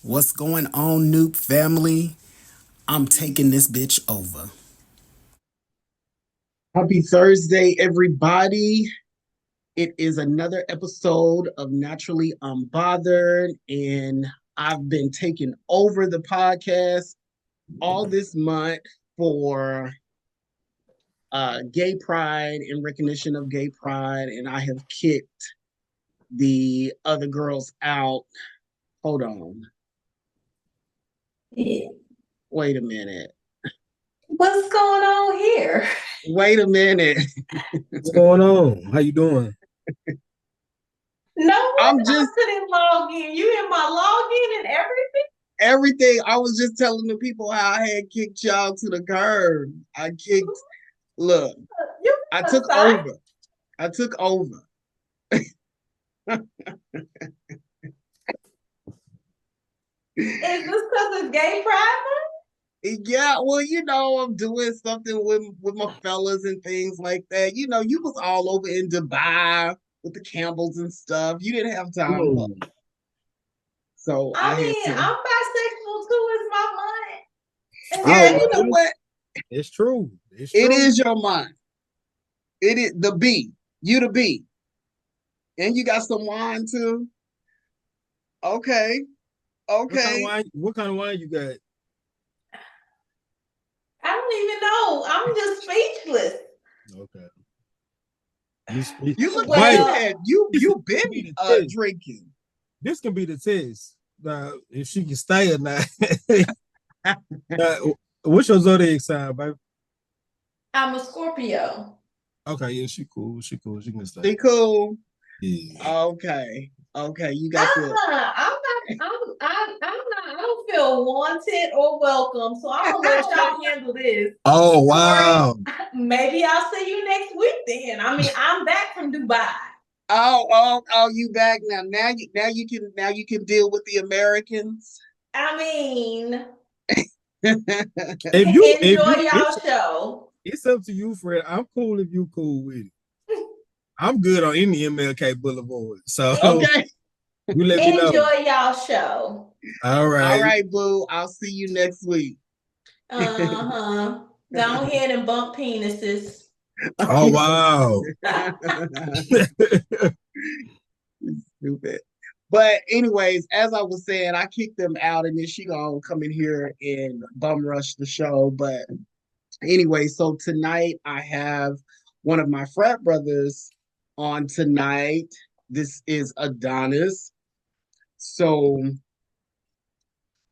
What's going on, Nuke family? I'm taking this bitch over. Happy Thursday, everybody. It is another episode of Naturally Unbothered, and I've been taking over the podcast all this month for Gay Pride, in recognition of Gay Pride, and I have kicked the other girls out. Hold on. Yeah. Wait a minute. What's going on here? Wait a minute. What's going on? How you doing? No, I'm just couldn't log in. You in my login and everything? everything. I was just telling the people how I had kicked y'all to the curb. I kicked. Look, I took over. I took over. Is this because of Gay Pride Month? Yeah, well, you know, I'm doing something with my fellas and things like that. You know, you was all over in Dubai with the Campbells and stuff. You didn't have time for it. So I mean, I'm bisexual too. It's my month. Yeah, you know what? It's true. It's true. It is your mind. It is the B. You the B. And you got some wine too? Okay. Okay. What kind of wine you got? I don't even know. I'm just speechless. Okay. You look Well, like you've been drinking. This can be the test. If she can stay or not. What's your zodiac sign, baby? I'm a Scorpio. Okay, yeah, she cool. She can stay. She cool. Yeah. Okay. You got I'm not. I don't feel wanted or welcome. So I'm gonna let y'all handle this. Oh wow. Maybe I'll see you next week then. I mean, I'm back from Dubai. Oh, you back now. Now you can deal with the Americans. I mean, if you enjoy y'all show. It's up to you, Fred. I'm cool if you cool with it. I'm good on any MLK Boulevard. So okay. You let me know. Enjoy y'all show. All right, boo. I'll see you next week. Go ahead and bump penises. Oh wow. Stupid. But anyways, as I was saying, I kicked them out, and then she gonna come in here and bum rush the show. But anyway, so tonight I have one of my frat brothers on tonight. This is Adonis. So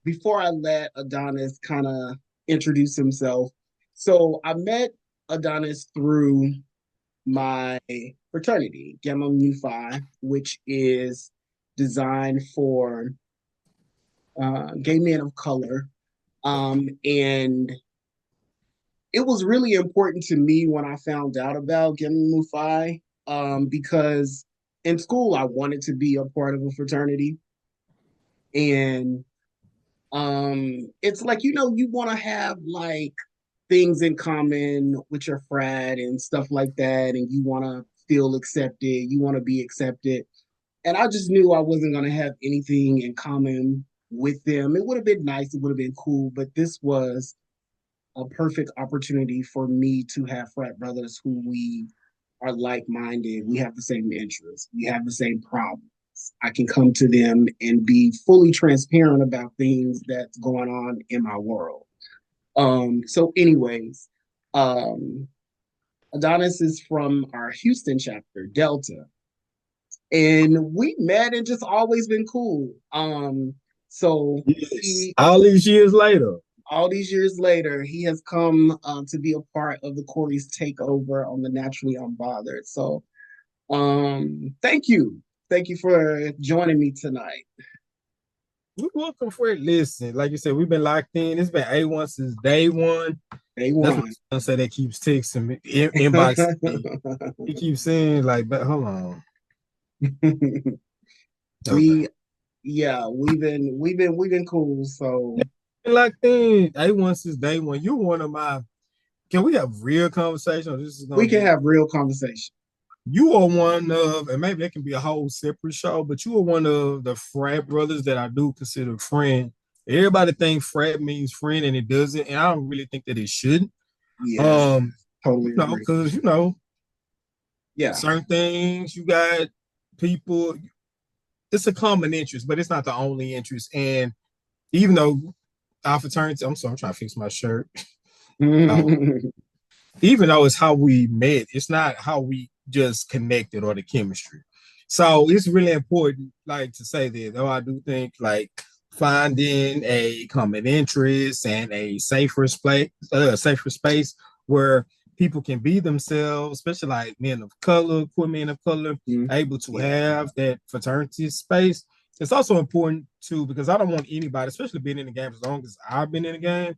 before I let Adonis kind of introduce himself, so I met Adonis through my fraternity, Gamma Mu Phi, which is designed for gay men of color. And it was really important to me when I found out about Gamma Mu Phi, because in school I wanted to be a part of a fraternity. And it's like, you know, you want to have like things in common with your frat and stuff like that, and you want to feel accepted, you want to be accepted. And I just knew I wasn't going to have anything in common with them. It would have been nice, it would have been cool, but this was a perfect opportunity for me to have frat brothers who we are like-minded. We have the same interests, we have the same problems. I can come to them and be fully transparent about things that's going on in my world. So anyways, Adonis is from our Houston chapter, Delta. And we met and just always been cool. So yes. All these years later, he has come to be a part of the Corry's Takeover on the Naturally Unbothered. So thank you. Thank you for joining me tonight. You're welcome for it. Listen, like you said, we've been locked in. It's been A1 since day one. Day one. That's what I say that keeps texting me, inboxing me. He keeps saying, like, but hold on. We've been cool. So locked in A1 since day one. You're one of my. Can we have real conversation? We can have real conversation. you are one of, and maybe that can be a whole separate show, but you are one of the frat brothers that I do consider friend. Everybody thinks frat means friend, and it doesn't, and I don't really think that it should. Yeah, totally agree. Because yeah, certain things you got people. It's a common interest, but it's not the only interest. And even though our fraternity, I'm sorry, I'm trying to fix my shirt. Even though it's how we met, it's not how we just connected or the chemistry. So it's really important, like, to say that, though I do think like finding a common interest and a safer space where people can be themselves, especially like men of color, queer men of color, able to have that fraternity space. It's also important too, because I don't want anybody, especially being in the game as long as I've been in the game,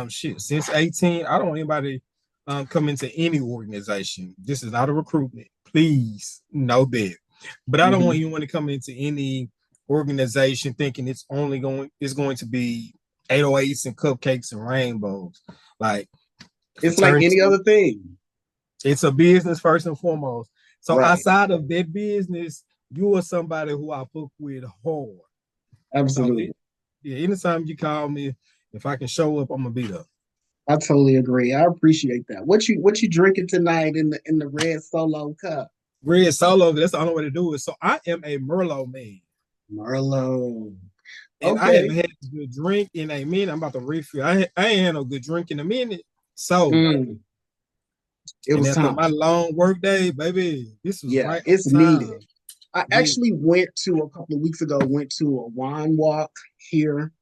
since 18, I don't want anybody come into any organization. This is not a recruitment. Please know that. But I don't want anyone to come into any organization thinking it's going to be 808s and cupcakes and rainbows. Like, it's like any other thing. It's a business first and foremost. So outside of that business, you are somebody who I fuck with hard. Absolutely. So, yeah, anytime you call me, if I can show up, I'm gonna be there. I totally agree. I appreciate that. What you drinking tonight in the red solo cup? Red solo. That's the only way to do it. So I am a Merlot man. Merlot. And I haven't had a good drink in a minute. I'm about to refill. I ain't had no good drink in a minute. So it was after time. my long work day, baby. This was right. It's time. needed. I actually went to a couple of weeks ago. Went to a wine walk here.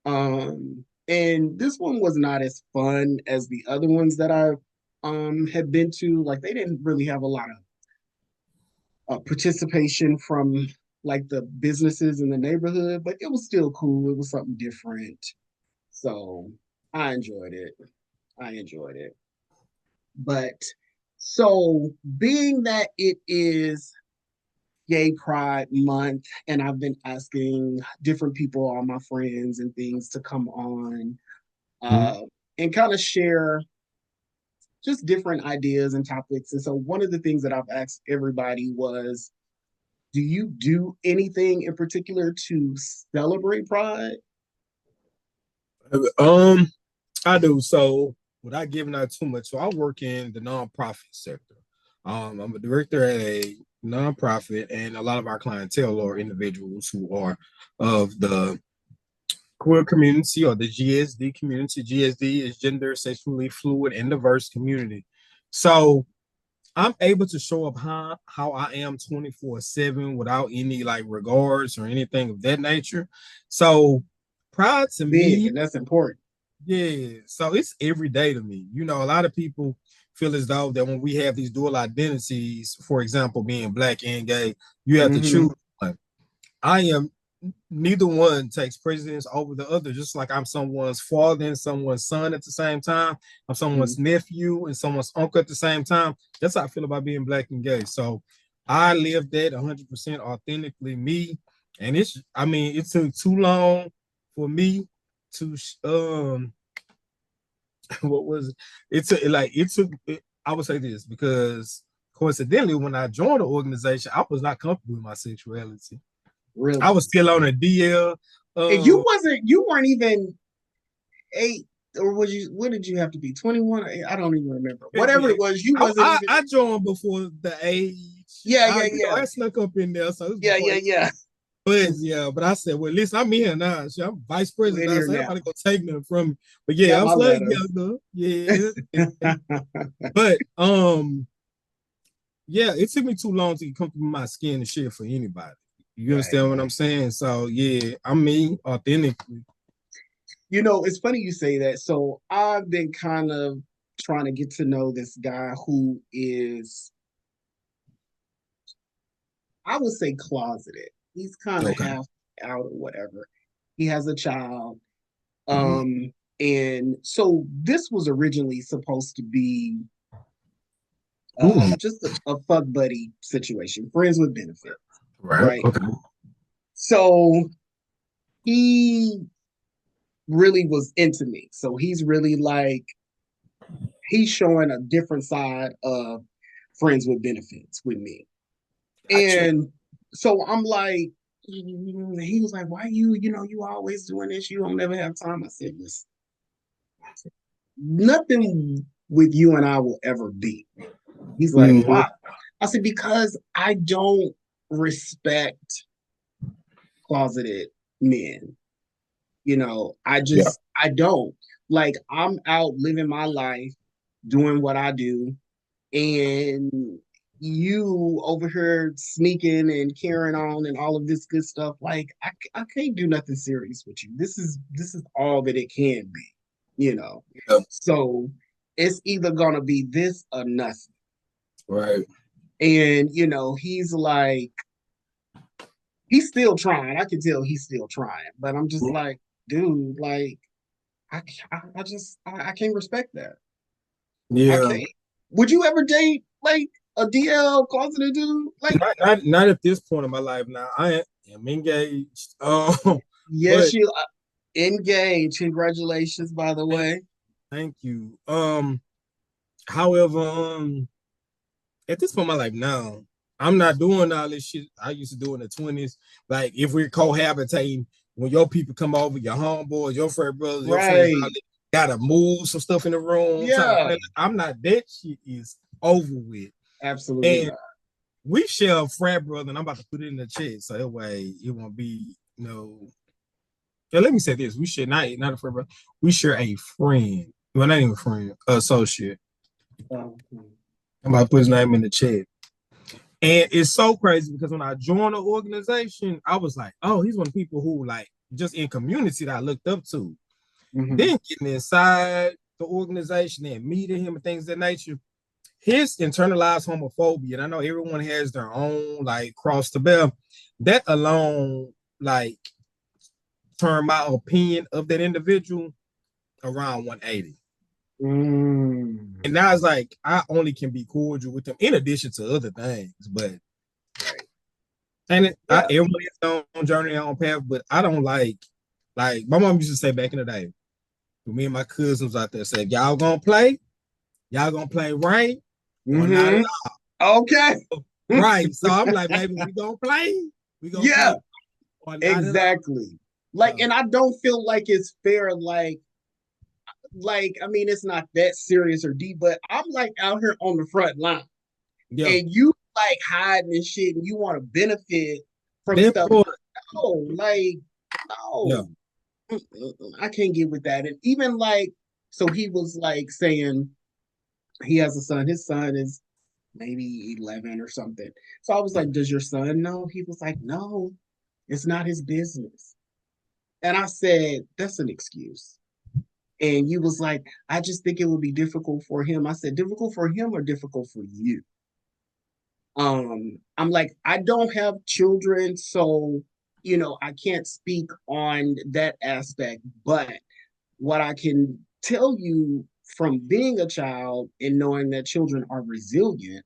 And this one was not as fun as the other ones that I had been to. Like, they didn't really have a lot of participation from like the businesses in the neighborhood, but it was still cool. It was something different. So I enjoyed it. But so, being that it is Gay Pride Month, and I've been asking different people, all my friends and things, to come on and kind of share just different ideas and topics. And so one of the things that I've asked everybody was, do you do anything in particular to celebrate Pride? I do. So without giving out too much, so I work in the nonprofit sector. I'm a director at a nonprofit, and a lot of our clientele are individuals who are of the queer community or the GSD community. GSD is gender, sexually fluid, and diverse community. So I'm able to show up how I am 24/7 without any like regards or anything of that nature. So Pride to me, and that's important. Yeah, so it's every day to me. A lot of people feel as though that when we have these dual identities, for example, being black and gay, you have to choose one. I am neither one takes precedence over the other, just like I'm someone's father and someone's son at the same time. I'm someone's nephew and someone's uncle at the same time. That's how I feel about being black and gay. So I live that 100% authentically me. And it took too long for me to what was it? I would say this because coincidentally, when I joined the organization, I was not comfortable with my sexuality. Really? I was still on a DL. And you weren't even 8, or was you? What did you have to be? 21? I don't even remember. Whatever it was, you wasn't. I joined before the age. Yeah. I snuck up in there, so yeah. But I said, well, listen, I'm here now. I'm vice president. I said, everybody gonna take them from me. But yeah, I'm like, yeah. But yeah, it took me too long to get comfortable with my skin and shit for anybody. You understand what I'm saying? So yeah, I'm me authentically. It's funny you say that. So I've been kind of trying to get to know this guy who is, I would say, closeted. He's kind of half out or whatever. He has a child. And so this was originally supposed to be just a fuck buddy situation, friends with benefits. Right. Okay. So he really was into me. So he's really like, he's showing a different side of friends with benefits with me. And so I'm like, he was like, why you always doing this? You don't never have time. I said, listen, nothing with you and I will ever be. He's like, why? I said, because I don't respect closeted men. I don't. Like, I'm out living my life, doing what I do, and you over here sneaking and carrying on and all of this good stuff. Like, I can't do nothing serious with you. This is all that it can be, So it's either gonna be this or nothing. Right. And he's like, he's still trying. I can tell he's still trying, but I'm just like, dude, like, I can't respect that. Yeah. I can't. Would you ever date like a DL closeted dude? Like, not at this point in my life. Now I am engaged. Yes, you engaged. Congratulations, by the way. Thank you. However, at this point in my life now, I'm not doing all this shit I used to do in the 20s. Like, if we're cohabitating, when your people come over, your homeboys, your frat brothers, your friends, gotta move some stuff in the room. Yeah. I'm not, that shit is over with. Absolutely. And we share a frat brother, and I'm about to put it in the chat, so that way it won't be Yeah, let me say this: we share not a frat brother, we share a friend. Well, not even a friend, associate. I'm about to put his name in the chat. And it's so crazy because when I joined the organization, I was like, oh, he's one of the people who, like, just in community that I looked up to. Then getting inside the organization and meeting him and things of that nature, his internalized homophobia, and I know everyone has their own, like, cross to bear, that alone, like, turned my opinion of that individual around 180. And now it's like, I only can be cordial with them in addition to other things, but everyone is on journey, on path, but I don't like my mom used to say back in the day, me and my cousins out there say, y'all gonna play right or not at all. Okay. Right. So I'm like, baby, we gonna play. We gonna play or not exactly. Like, and I don't feel like it's fair, like, I mean, it's not that serious or deep, but I'm like out here on the front line. Yeah. And you like hiding and shit, and you want to benefit from stuff. No. Yeah. I can't get with that. And even like, so he was like saying he has a son. His son is maybe 11 or something. So I was like, does your son know? He was like, no, it's not his business. And I said, that's an excuse. And you was like, I just think it would be difficult for him. I said, difficult for him or difficult for you? I'm like, I don't have children, so, I can't speak on that aspect. But what I can tell you from being a child and knowing that children are resilient,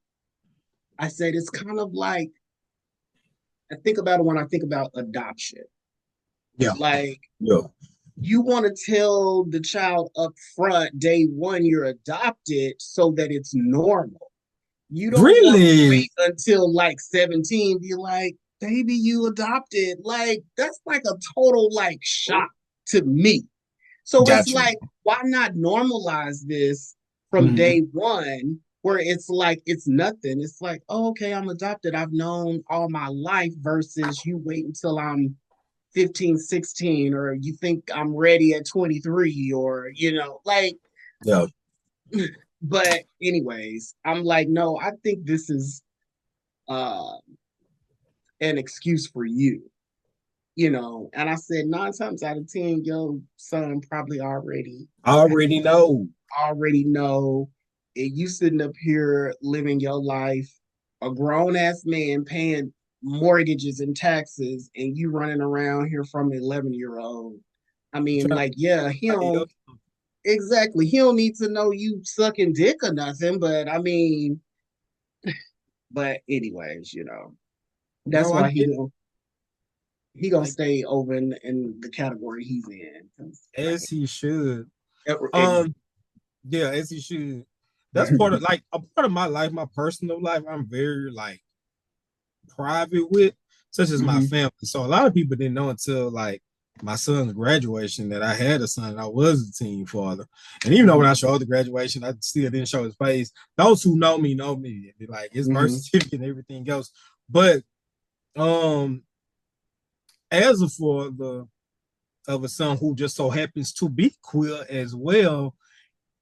I said, it's kind of like, I think about it when I think about adoption. Yeah. Like, you want to tell the child up front, day one, you're adopted so that it's normal. You don't really wait until like 17, be like, baby, you adopted. Like, that's like a total like shock to me. So it's like, why not normalize this from day one, where it's like, it's nothing. It's like, oh, okay, I'm adopted. I've known all my life versus you wait until I'm 15, 16, or you think I'm ready at 23, or, like, yeah. But anyways, I'm like, no, I think this is an excuse for you, and I said 9 times out of 10, your son probably already know. And you sitting up here living your life, a grown-ass man paying mortgages and taxes, and you running around here from an 11-year-old. I mean, like, yeah, he don't exactly. He don't need to know you sucking dick or nothing, but I mean, but anyways, that's why he gonna stay over in the category he's in. As he should. Yeah, as he should. That's part of like a part of my life, my personal life. I'm very like private with, such as my family. So a lot of people didn't know until like my son's graduation that I had a son. I was a teen father, and even though when I showed the graduation, I still didn't show his face. Those who know me know me. Like his birth certificate and everything else. But as a father of a son who just so happens to be queer as well,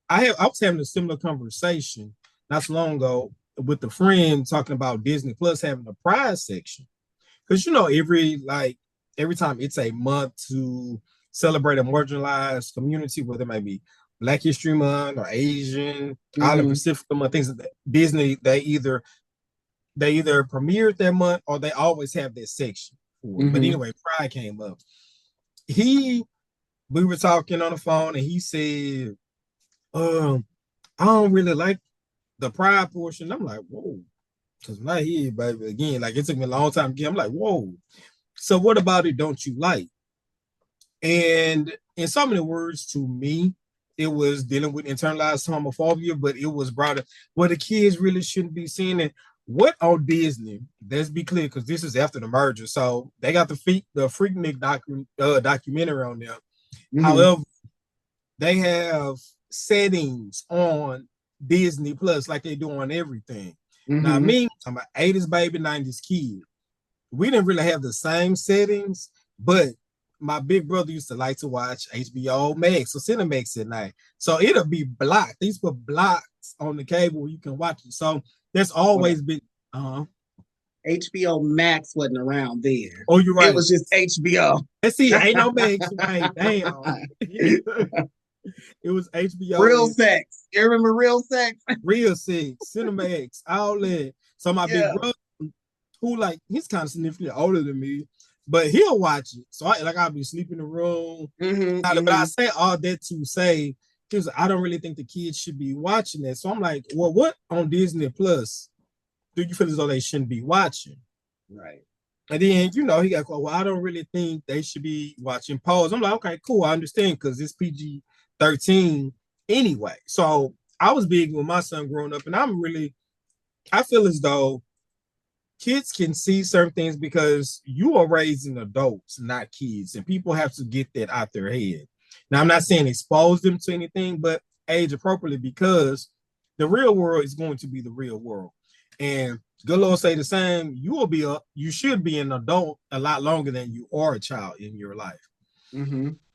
I was having a similar conversation not so long ago with a friend talking about Disney Plus having a pride section. Because every time it's a month to celebrate a marginalized community, whether it might be Black History Month or Asian, Island Pacific Month, things like that, Disney, they either premiered that month or they always have that section for it. But anyway, Pride came up. We were talking on the phone and he said, I don't really like the Pride portion. I'm like, whoa. Because when I hear it, baby, again, like it took me a long time to get, I'm like, whoa. So what about it don't you like? And in so many words to me, it was dealing with internalized homophobia, but it was brought up where the kids really shouldn't be seeing it. What on Disney, let's be clear, because this is after the merger. So they got the Freaknik documentary on there. However, they have settings on Disney Plus like they do on everything. Now, me, I'm an 80s baby, 90s kid. We didn't really have the same settings, but my big brother used to like to watch HBO Max or Cinemax at night. So it'll be blocked. They used to put blocks on the cable where you can watch it. So there's always been HBO Max wasn't around there. Oh, you're right. It was just HBO. Let's see, ain't no Max. Right, damn. It was HBO. Real Sex. You remember Real Sex? Real Sex, Cinemax, Outlet. So my big brother, who like he's kind of significantly older than me, but he'll watch it. So I'll be sleeping in the room. But I say all that to say, because I don't really think the kids should be watching that. So I'm like, well, what on Disney Plus do you feel as though they shouldn't be watching? Right. And then, he got called, well, I don't really think they should be watching Pose. I'm like, okay, cool. I understand because it's PG-13 anyway. So I was big with my son growing up, and I feel as though kids can see certain things because you are raising adults, not kids, and people have to get that out their head. Now, I'm not saying expose them to anything, but age appropriately because the real world is going to be the real world. And good Lord say the same, you should be an adult a lot longer than you are a child in your life.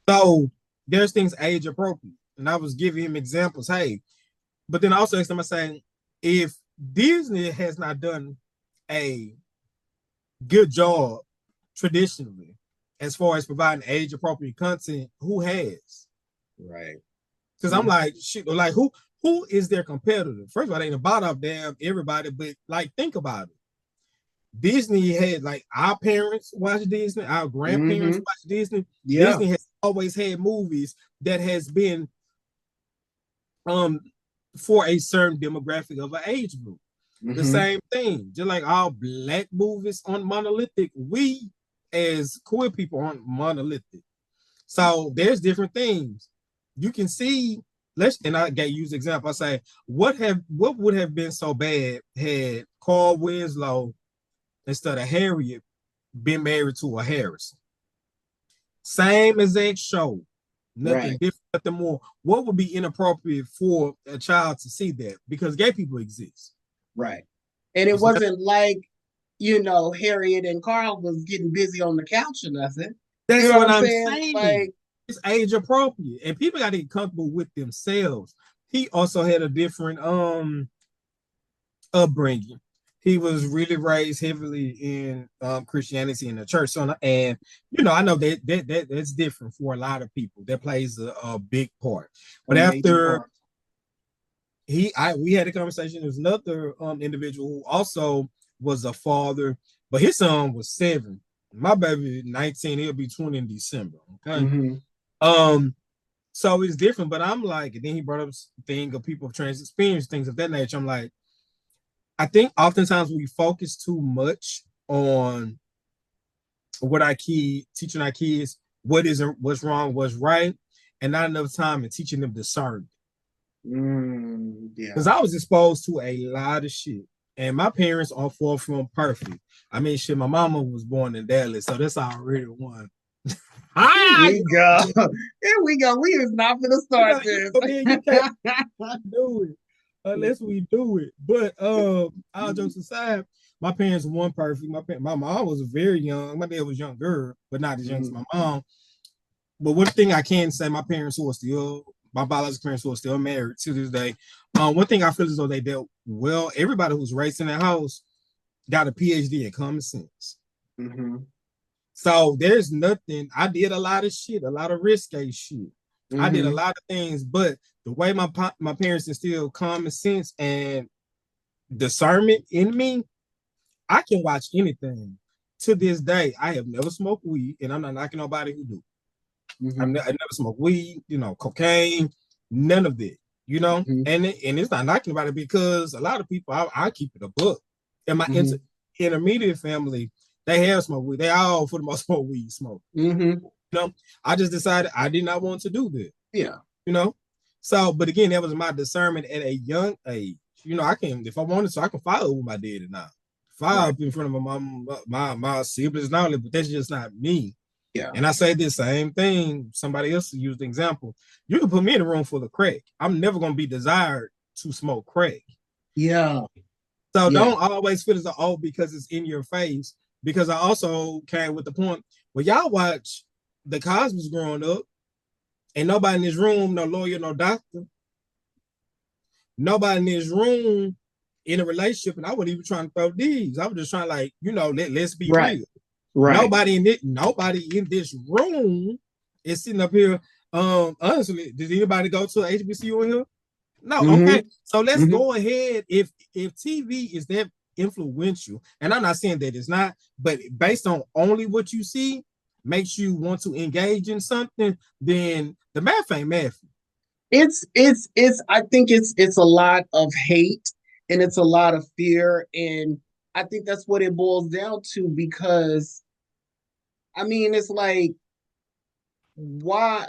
So there's things age appropriate. And I was giving him examples. Hey, but then also I'm saying, if Disney has not done a good job traditionally as far as providing age appropriate content, who has? Right. Because I'm like, shit, like who is their competitor? First of all, it ain't about damn everybody, but like think about it. Disney had like our parents watch Disney, our grandparents watch Disney. Yeah. Disney has always had movies that has been for a certain demographic of an age group. The same thing, just like all Black movies on monolithic, we as queer people aren't monolithic. So there's different things you can see. And I use the example. I say, what would have been so bad had Carl Winslow instead of Harriet been married to a Harrison? Same exact show, nothing different, nothing more. What would be inappropriate for a child to see that? Because gay people exist. Right. And it wasn't like, Harriet and Carl was getting busy on the couch or nothing. That's what I'm saying. Like, it's age appropriate. And people got to get comfortable with themselves. He also had a different upbringing. He was really raised heavily in Christianity in the church. So, and I know that's different for a lot of people. That plays a big part. But after we had a conversation. There's another individual who also was a father, but his son was 7. My baby 19, he'll be 20 in December. Okay. So it's different, but I'm like, and then he brought up the thing of people of trans experience, things of that nature. I'm like, I think oftentimes we focus too much on teaching our kids what's wrong, what's right, and not enough time in teaching them discernment. Yeah. Because I was exposed to a lot of shit. And my parents are far from perfect. I mean, shit, my mama was born in Dallas, so that's already one. Here we go. Here we go. We is not gonna start this. You can't do it unless we do it. But all jokes aside, my parents weren't perfect. My mom was very young. My dad was younger, but not as young as my mom. But one thing I can say, my biological parents who are still married to this day. One thing I feel as though they dealt well. Everybody who's raised in the house got a PhD in common sense. Mm-hmm. So there's nothing. I did a lot of shit, a lot of risque shit. Mm-hmm. I did a lot of things, but the way my parents instilled common sense and discernment in me, I can watch anything. To this day, I have never smoked weed, and I'm not knocking nobody who do. Mm-hmm. I never smoked weed, cocaine, none of that, mm-hmm. and it's not knocking about it because a lot of people, I keep it a book. And my intermediate family, they have smoked weed. They all, for the most part, weed smoke. Mm-hmm. I just decided I did not want to do that. Yeah. So, but again, that was my discernment at a young age. I can, if I wanted to, I can follow what my dad and I. Follow up in front of my mom, my siblings and all that, but that's just not me. Yeah. And I say the same thing. Somebody else used the example. You can put me in a room full of crack. I'm never going to be desired to smoke crack. Yeah. So don't always feel as though, because it's in your face. Because I also came with the point where y'all watch the Cosby's growing up, and nobody in this room, no lawyer, no doctor, nobody in this room in a relationship, and I wasn't even trying to throw these. I was just trying let's be real. Right. Nobody in this room is sitting up here. Honestly, did anybody go to HBCU in here? No. Mm-hmm. Okay. So let's go ahead. If TV is that influential, and I'm not saying that it's not, but based on only what you see makes you want to engage in something, then the math ain't math. It's I think it's a lot of hate and it's a lot of fear, and I think that's what it boils down to, because I mean, it's like, why?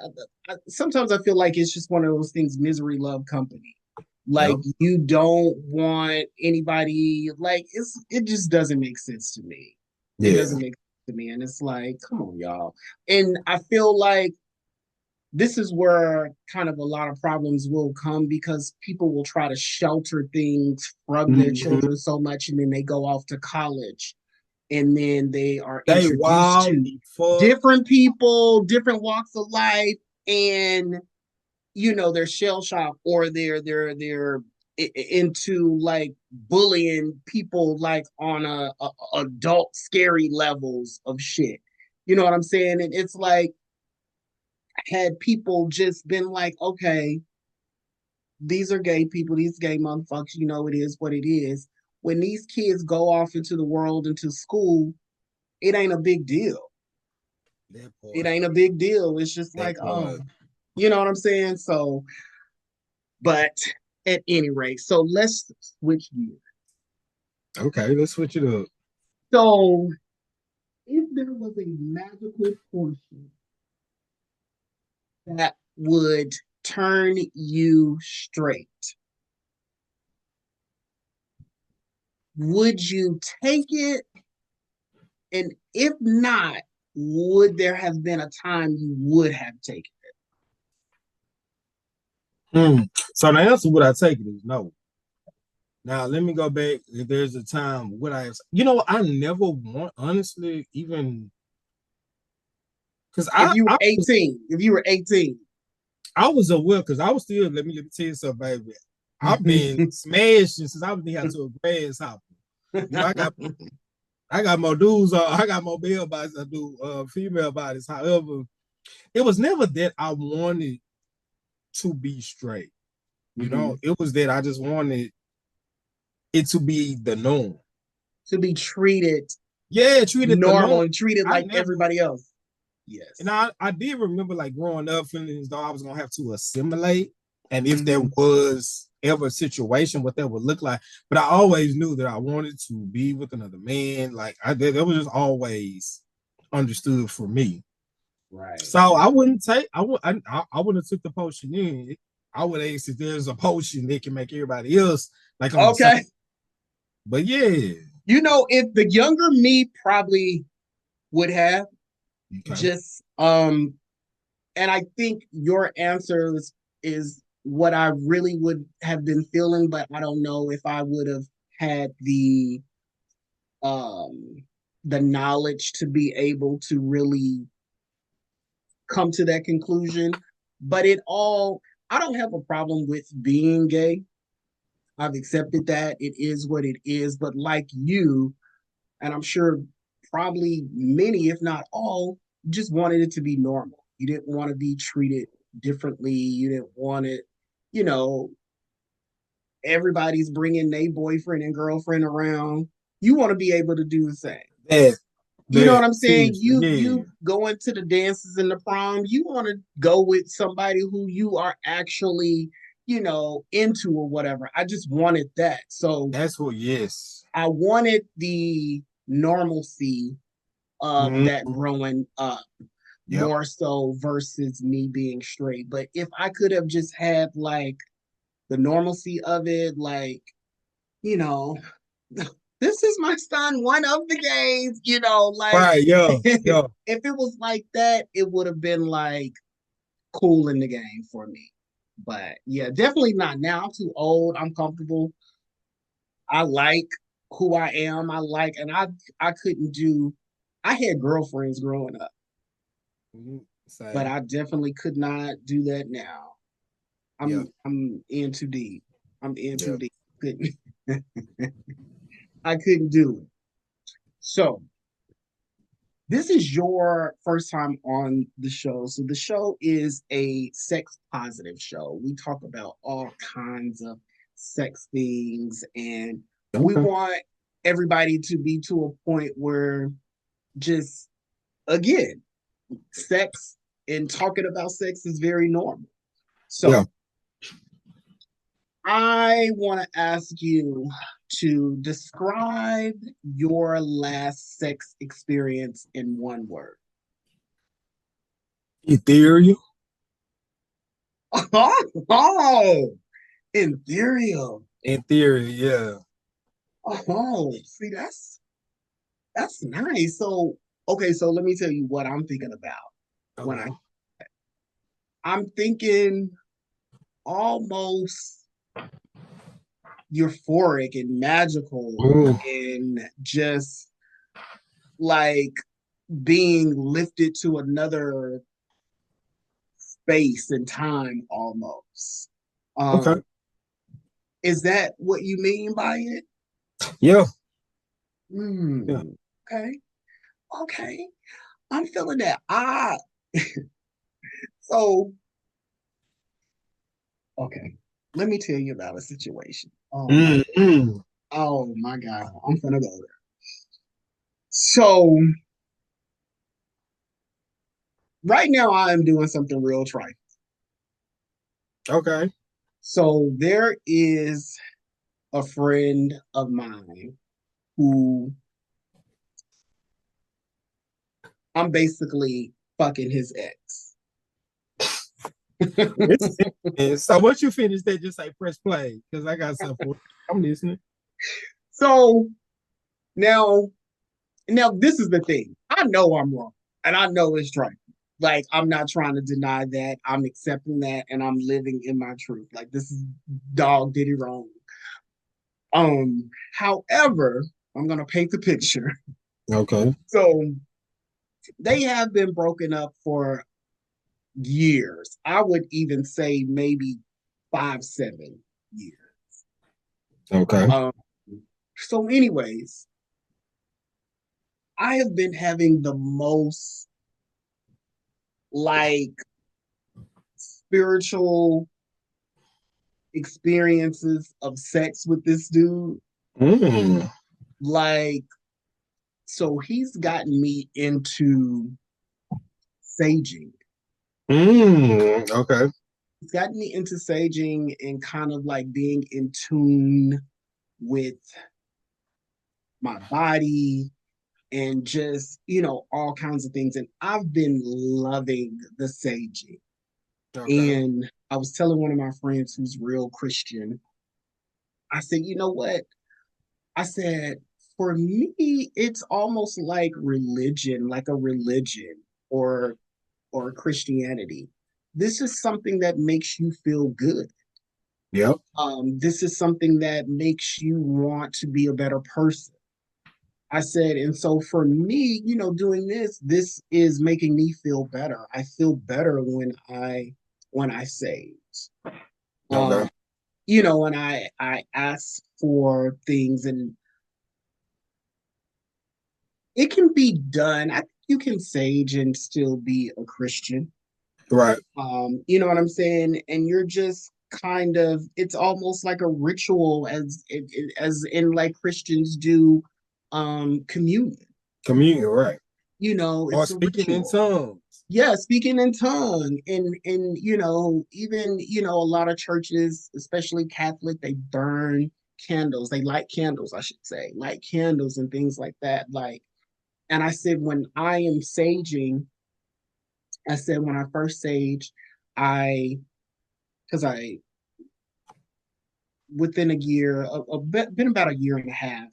Sometimes I feel like it's just one of those things, misery love company. Like, you don't want anybody, like, it just doesn't make sense to me. It doesn't make sense to me. And it's like, come on, y'all. And I feel like this is where kind of a lot of problems will come, because people will try to shelter things from their children so much, and then they go off to college, and then they are introduced to different people, different walks of life, and they're shell shocked, or they're into like bullying people, like on a adult scary levels of shit. You know what I'm saying? And it's like, had people just been like, okay, these are gay people, these gay motherfuckers, it is what it is. When these kids go off into the world, into school, it ain't a big deal. It ain't a big deal. It's just like, you know what I'm saying? So, but at any rate, so let's switch gears. Okay, let's switch it up. So, if there was a magical portion that would turn you straight, would you take it? And if not, would there have been a time you would have taken it? So the answer, would I take it, is no. Now, let me go back. If there's a time, would I have... I never want, honestly, even... Because if you were 18, I was aware, because I was still, let me tell you something, baby. I've been smashing since I was down to a grasshopper. I got more dudes, I got more male bodies than I do female bodies. However, it was never that I wanted to be straight. It was that I just wanted it to be the norm. To be treated normal and treated like everybody else. Yes. And I did remember, like, growing up feeling as though I was going to have to assimilate. And if there was ever a situation, what that would look like. But I always knew that I wanted to be with another man. Like, that was just always understood for me. Right. So I wouldn't have took the potion in. I would ask if there's a potion that can make everybody else like on Okay. the side. But yeah. You know, if the younger me probably would have just and I think your answer is what I really would have been feeling, but I don't know if I would have had the knowledge to be able to really come to that conclusion. But I don't have a problem with being gay. I've accepted that. It is what it is. But like you, and I'm sure probably many, if not all, just wanted it to be normal. You didn't want to be treated differently. You didn't want it, you know, everybody's bringing their boyfriend and girlfriend around. You want to be able to do the same. You know what I'm saying? You go into the dances and the prom, you want to go with somebody who you are actually, into or whatever. I just wanted that. So that's what, yes. I wanted the normalcy of that growing up more so versus me being straight. But if I could have just had like the normalcy of it, like, this is my son, one of the gays, like right, yo. If it was like that, it would have been like cool in the game for me. But yeah, definitely not now. I'm too old. I'm comfortable. I like who I am. And I couldn't do. I had girlfriends growing up, but I definitely could not do that now. I'm in too deep. I'm in too deep. I couldn't do it. So this is your first time on the show. So the show is a sex positive show. We talk about all kinds of sex things, and we want everybody to be to a point where just, again, sex and talking about sex is very normal. So I want to ask you to describe your last sex experience in one word. Ethereal. Oh, ethereal. Ethereal, yeah. Oh, see, that's nice. So, okay, so let me tell you what I'm thinking about when I'm thinking almost euphoric and magical and just like being lifted to another space and time almost. Is that what you mean by it? Yeah. Okay. I'm feeling that. So, okay. Let me tell you about a situation. Oh my God. I'm gonna go there. So right now I am doing something real trifling. Okay. So there is a friend of mine who I'm basically fucking his ex. So once you finish that, just say press play, because I got something. I'm listening. So now this is the thing. I know I'm wrong, and I know it's trifling. Like, I'm not trying to deny that. I'm accepting that, and I'm living in my truth. Like, this is dog did it wrong. However, I'm gonna paint the picture. Okay. So they have been broken up for years. I would even say maybe 5-7 years. Okay. So anyways, I have been having the most like spiritual experiences of sex with this dude. Like, so he's gotten me into saging. Okay. He's gotten me into saging and kind of like being in tune with my body and just, all kinds of things. And I've been loving the saging. Okay. And I was telling one of my friends who's real Christian, I said, you know what? I said, for me, it's almost like religion, like a religion or Christianity. This is something that makes you feel good. Yep. This is something that makes you want to be a better person. I said, and so for me, doing this is making me feel better. I feel better when I sage. Okay. And I ask for things, and it can be done. I think you can sage and still be a Christian. Right. You know what I'm saying? And you're just kind of, it's almost like a ritual as in like Christians do communion. Communion, right. It's or speaking in tongues. Yeah, speaking in tongue. And even, a lot of churches, especially Catholic, they burn candles. They light candles, I should say, light candles and things like that. Like, and I said, when I am saging, I said, when I first sage, because I, within a year, been about a year and a half,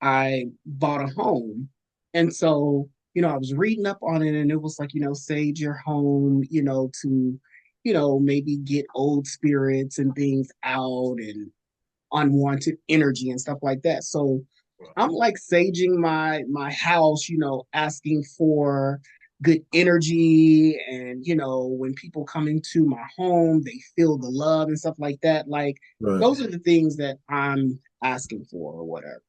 I bought a home. And so, I was reading up on it, and it was like, sage your home, to, maybe get old spirits and things out and unwanted energy and stuff like that. So I'm like saging my house, asking for good energy, and when people come into my home, they feel the love and stuff like that. Like, right. Those are the things that I'm asking for or whatever.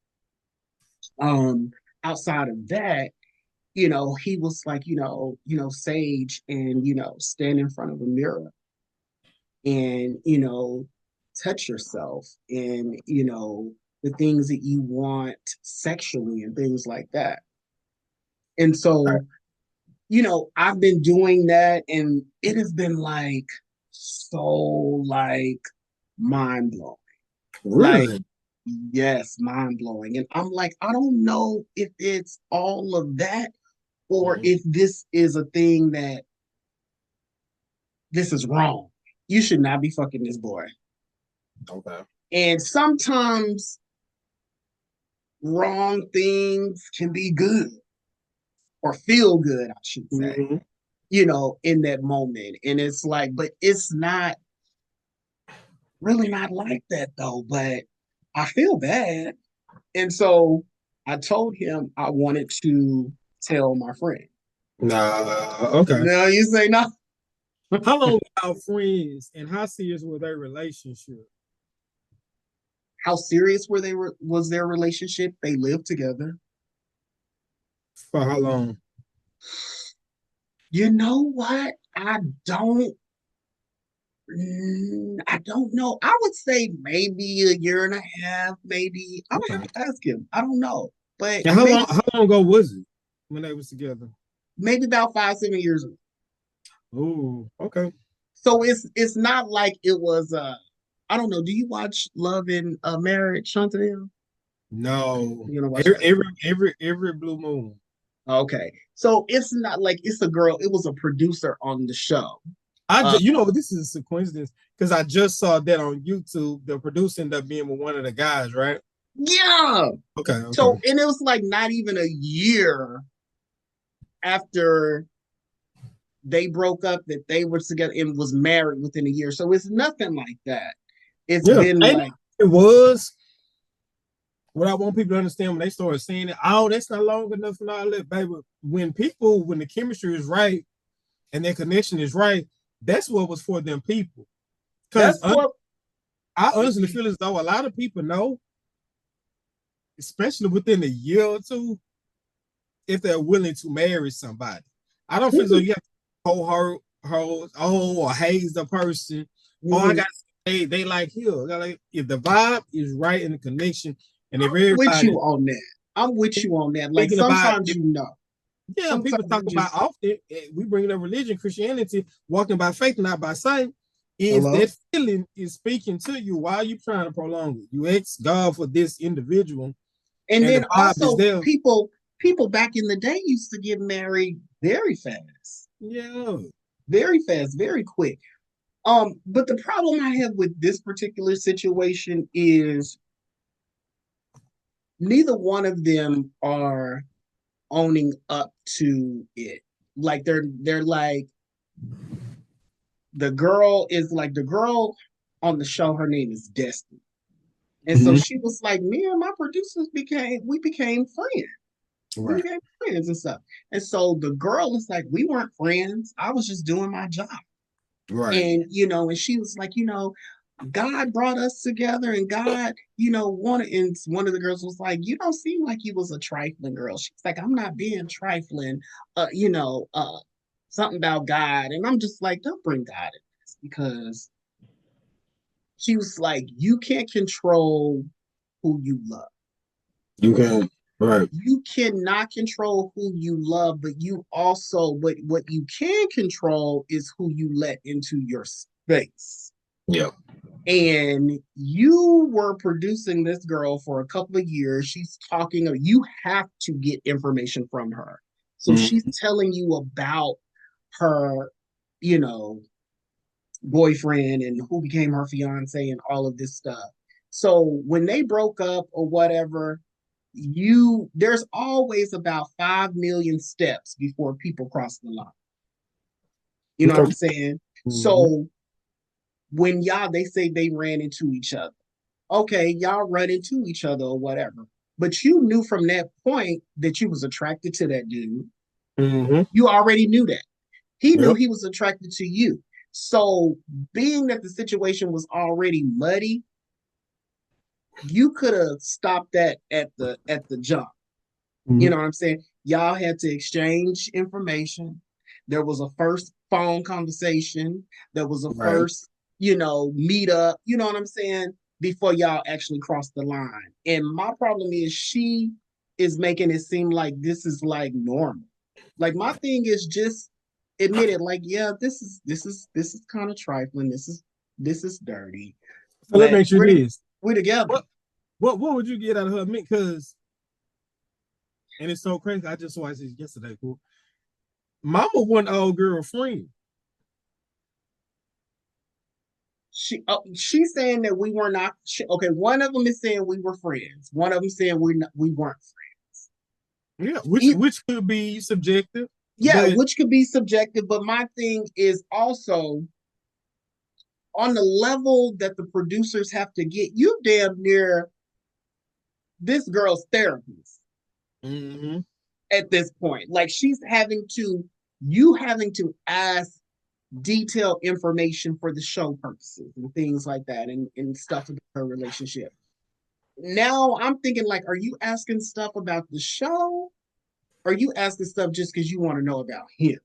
Outside of that, he was like, sage and stand in front of a mirror and touch yourself and the things that you want sexually and things like that. And so, I've been doing that, and it has been like so like mind blowing. Really? Like, yes, mind blowing. And I'm like, I don't know if it's all of that or if this is a thing that this is wrong. You should not be fucking this boy. Okay. And sometimes wrong things can be good or feel good, I should say, in that moment. And it's like, but it's not really not like that though. But I feel bad. And so I told him I wanted to tell my friend. Nah, okay. No, you say no. How long were y'all friends, and how serious was their relationship? How serious was their relationship? They lived together. For how long? You know what? I don't know. I would say maybe a year and a half, maybe. I would have to ask him. I don't know. But and how long ago was it when they was together? Maybe about 5-7 years ago. Oh, okay. So it's not like it was I don't know. Do you watch Love and Marriage, Chantel? No. You know, watch every blue moon. Okay. So it's not like it's a girl, it was a producer on the show. This is a coincidence because I just saw that on YouTube. The producer ended up being with one of the guys, right? Yeah. Okay. So, and it was like not even a year after they broke up that they were together and was married within a year. So it's nothing like that. It's been like it was. What I want people to understand when they start saying it, that's not long enough and all that, baby. When the chemistry is right and their connection is right, that's what was for them people. Because I honestly feel as though a lot of people know, especially within a year or two, if they're willing to marry somebody. I don't feel as though you have to or haze the person. I got to say they like you. Like, if the vibe is right and the connection, and if everybody, I'm with you on that. Like sometimes Yeah, sometimes people talk about often. We bring up religion, Christianity, walking by faith, not by sight. If that feeling is speaking to you, why are you trying to prolong it? You ask God for this individual, and then the also people back in the day used to get married very fast. Yeah, very fast, very quick. But the problem I have with this particular situation is neither one of them are owning up to it. Like they're like the girl on the show, her name is Destiny. And so she was like, me and my producers became friends. Right. We became friends and stuff. And so the girl is like, we weren't friends. I was just doing my job. Right. And, and she was like, God brought us together and God, one of the girls was like, you don't seem like you was a trifling girl. She's like, I'm not being trifling, something about God. And I'm just like, don't bring God in this, because she was like, you can't control who you love. You can, right. You cannot control who you love, but you also, what you can control is who you let into your space. Yep. And you were producing this girl for a couple of years. She's talking, you have to get information from her. So she's telling you about her, boyfriend and who became her fiance and all of this stuff. So when they broke up or whatever, there's always about 5 million steps before people cross the line. You know what I'm saying? So when they say they ran into each other, okay, y'all run into each other or whatever, but you knew from that point that you was attracted to that dude. You already knew that. He knew he was attracted to you. So being that the situation was already muddy, you could have stopped that at the jump. You know what I'm saying? Y'all had to exchange information. There was a first phone conversation. There was a first, meet up. You know what I'm saying? Before y'all actually crossed the line. And my problem is she is making it seem like this is like normal. Like my thing is just admit it. Like, yeah, this is kind of trifling. This is dirty. So let me ask you this: we're together. What would you get out of her? Because, and it's so crazy. I just watched this yesterday. Cool. Mama wasn't old girl friend. She's saying that we were not. Okay, one of them is saying we were friends. One of them saying we weren't friends. Yeah, which could be subjective. Yeah, which could be subjective. But my thing is also on the level that the producers have to get. You damn near this girl's therapist at this point. Like she's having to ask detailed information for the show purposes and things like that and stuff about her relationship. Now I'm thinking like, are you asking stuff about the show? Or are you asking stuff just because you want to know about him?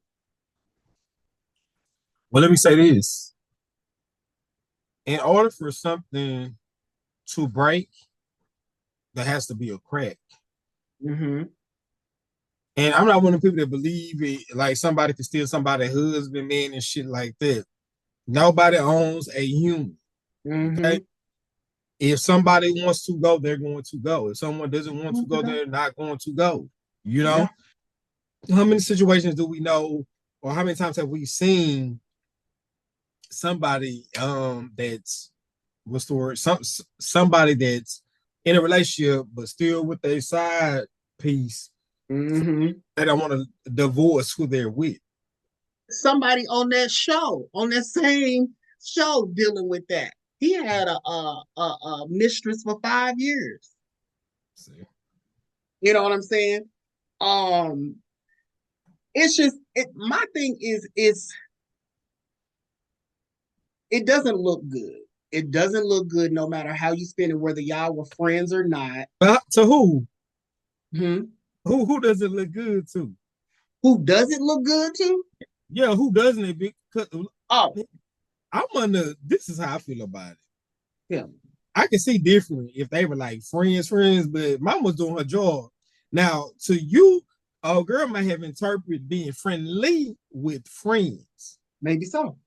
Well, let me say this. In order for something to break, there has to be a crack. And I'm not one of the people that believe it, like somebody can steal somebody's husband, man, and shit like that. Nobody owns a human. Okay? If somebody wants to go, they're going to go. If someone doesn't want to go, they're not going to go. You know? Yeah. How many situations do we know, or how many times have we seen somebody that's what's the word? Somebody that's in a relationship but still with a side piece. They don't want to divorce who they're with. Somebody on that same show dealing with that. He had a mistress for 5 years. See. You know what I'm saying? It's just my thing is it doesn't look good. It doesn't look good no matter how you spin it, whether y'all were friends or not. To who? Who does it look good to? Who does it look good to? Yeah, who doesn't it? Because this is how I feel about it. Yeah. I can see differently if they were like friends, but Mama's doing her job. Now, to you, a girl might have interpreted being friendly with friends. Maybe so.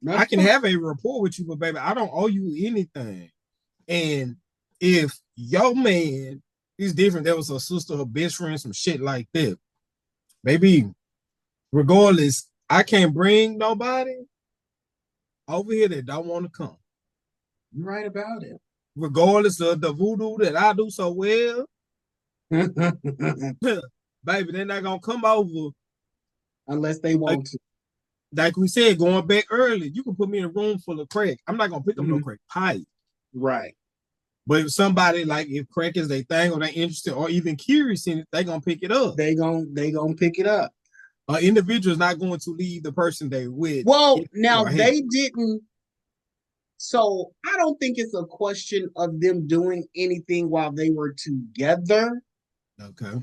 I can have a rapport with you, but baby, I don't owe you anything. And if your man is different, that was her sister, her best friend, some shit like that, baby, regardless, I can't bring nobody over here that don't want to come. You're right about it. Regardless of the voodoo that I do so well, baby, they're not gonna come over unless they want to. Like we said, going back early, you can put me in a room full of crack. I'm not gonna pick up no crack pipe. Right. But if somebody like if crack is their thing or they're interested or even curious in it, they're gonna pick it up. They gonna pick it up. An individual is not going to leave the person they with. Well, now they didn't. So I don't think it's a question of them doing anything while they were together. Okay.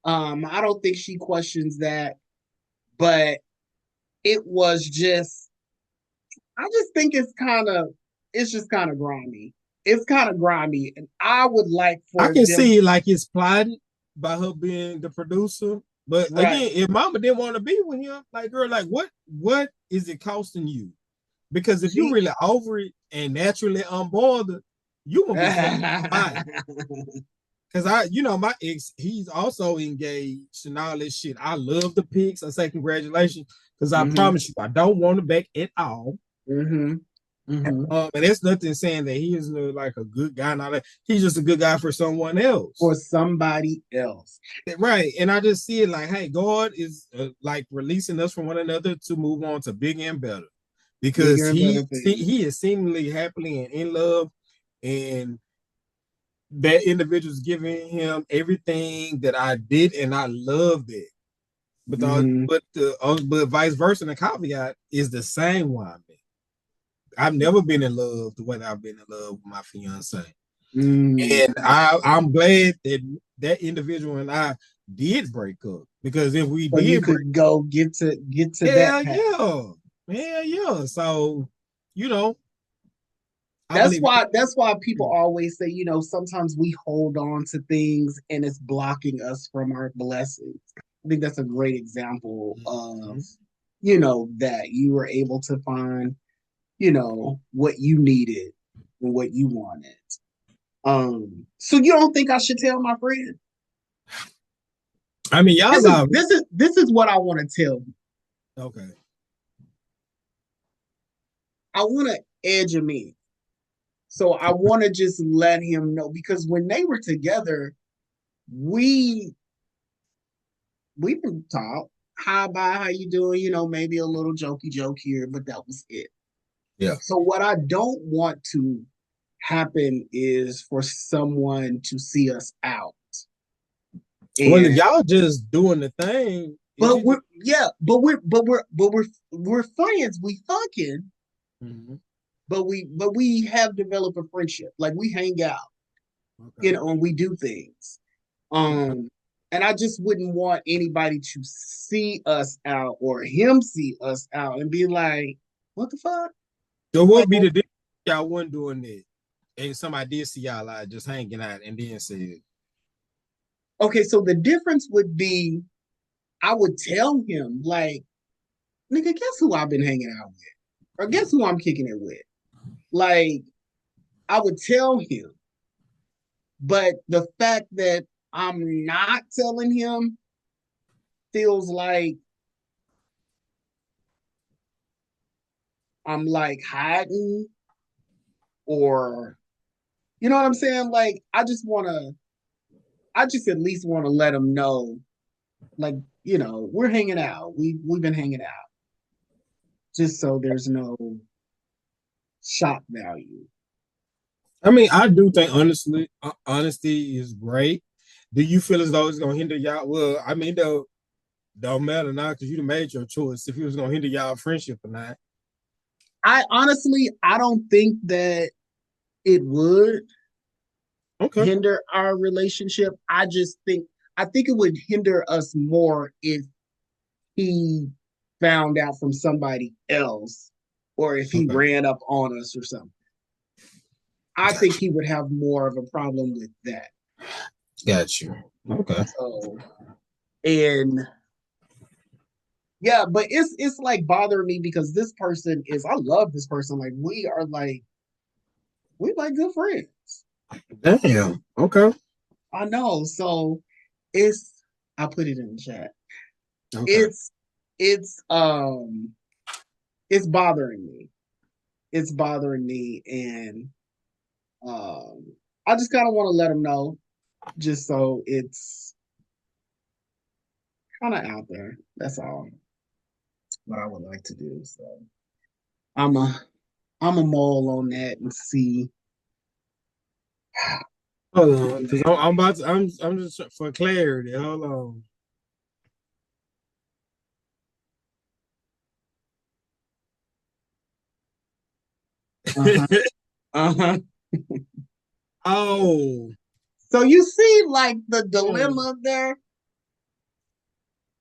I don't think she questions that, but it was just, I just think it's just kind of grimy. It's kind of grimy, and I would like for I can see like it's plotted by her being the producer. But again, if mama didn't want to be with him, like girl, like what is it costing you? Because if you really over it and naturally unbothered, you gonna be fine. Because my ex, he's also engaged and all this shit. I love the pics. I say congratulations. Because I promise you, I don't want him back at all. And that's nothing saying that he is like a good guy and all that. He's just a good guy for someone else. For somebody else. Right. And I just see it like, hey, God is like releasing us from one another to move on to bigger and better. Because he is seemingly happily and in love, and that individual is giving him everything that I did, and I loved it. But but vice versa, the caveat is the same one. I've never been in love the way I've been in love with my fiance, and I'm glad that individual and I did break up, because if we did, you could go get to that. Yeah. So, that's why people always say, sometimes we hold on to things and it's blocking us from our blessings. I think that's a great example of, that you were able to find, what you needed and what you wanted. So you don't think I should tell my friend? I mean, y'all this is what I want to tell you. Okay. I want to edge him in. So I want to just let him know, because when they were together, we didn't talk. Hi, bye, how you doing? Maybe a little jokey joke here, but that was it. Yeah. So what I don't want to happen is for someone to see us out. Well, y'all just doing the thing. But we're friends. We fucking. But we have developed a friendship. Like, we hang out, and we do things. And I just wouldn't want anybody to see us out or him see us out and be like, what the fuck? So what would be the difference if y'all wasn't doing that? And somebody did see y'all like just hanging out and then said, okay, so the difference would be, I would tell him, like, nigga, guess who I've been hanging out with? Or guess who I'm kicking it with? Like, I would tell him. But the fact that I'm not telling him feels like I'm like hiding, or, you know what I'm saying? Like, I just at least want to let him know, like, we're hanging out. We've been hanging out. Just so there's no shock value. I mean, I do think honesty is great. Do you feel as though it's gonna hinder y'all? Well, I mean, don't matter now, because you made your choice. If it was gonna hinder y'all friendship or not. I don't think that it would hinder our relationship. I think it would hinder us more if he found out from somebody else, or if he ran up on us or something. I think he would have more of a problem with that. Got you. Okay. So, and yeah, but it's like bothering me, because this person I love this person. Like, we're like good friends. Damn. Okay. I know. So I put it in the chat. Okay. It's bothering me. it's bothering me, and I just kind of want to let him know, just so it's kind of out there. That's all what I would like to do. So I'm a mull on that and see. Hold on, because I'm just for clarity. Hold on. Uh-huh. Oh, so you see, like, the dilemma there.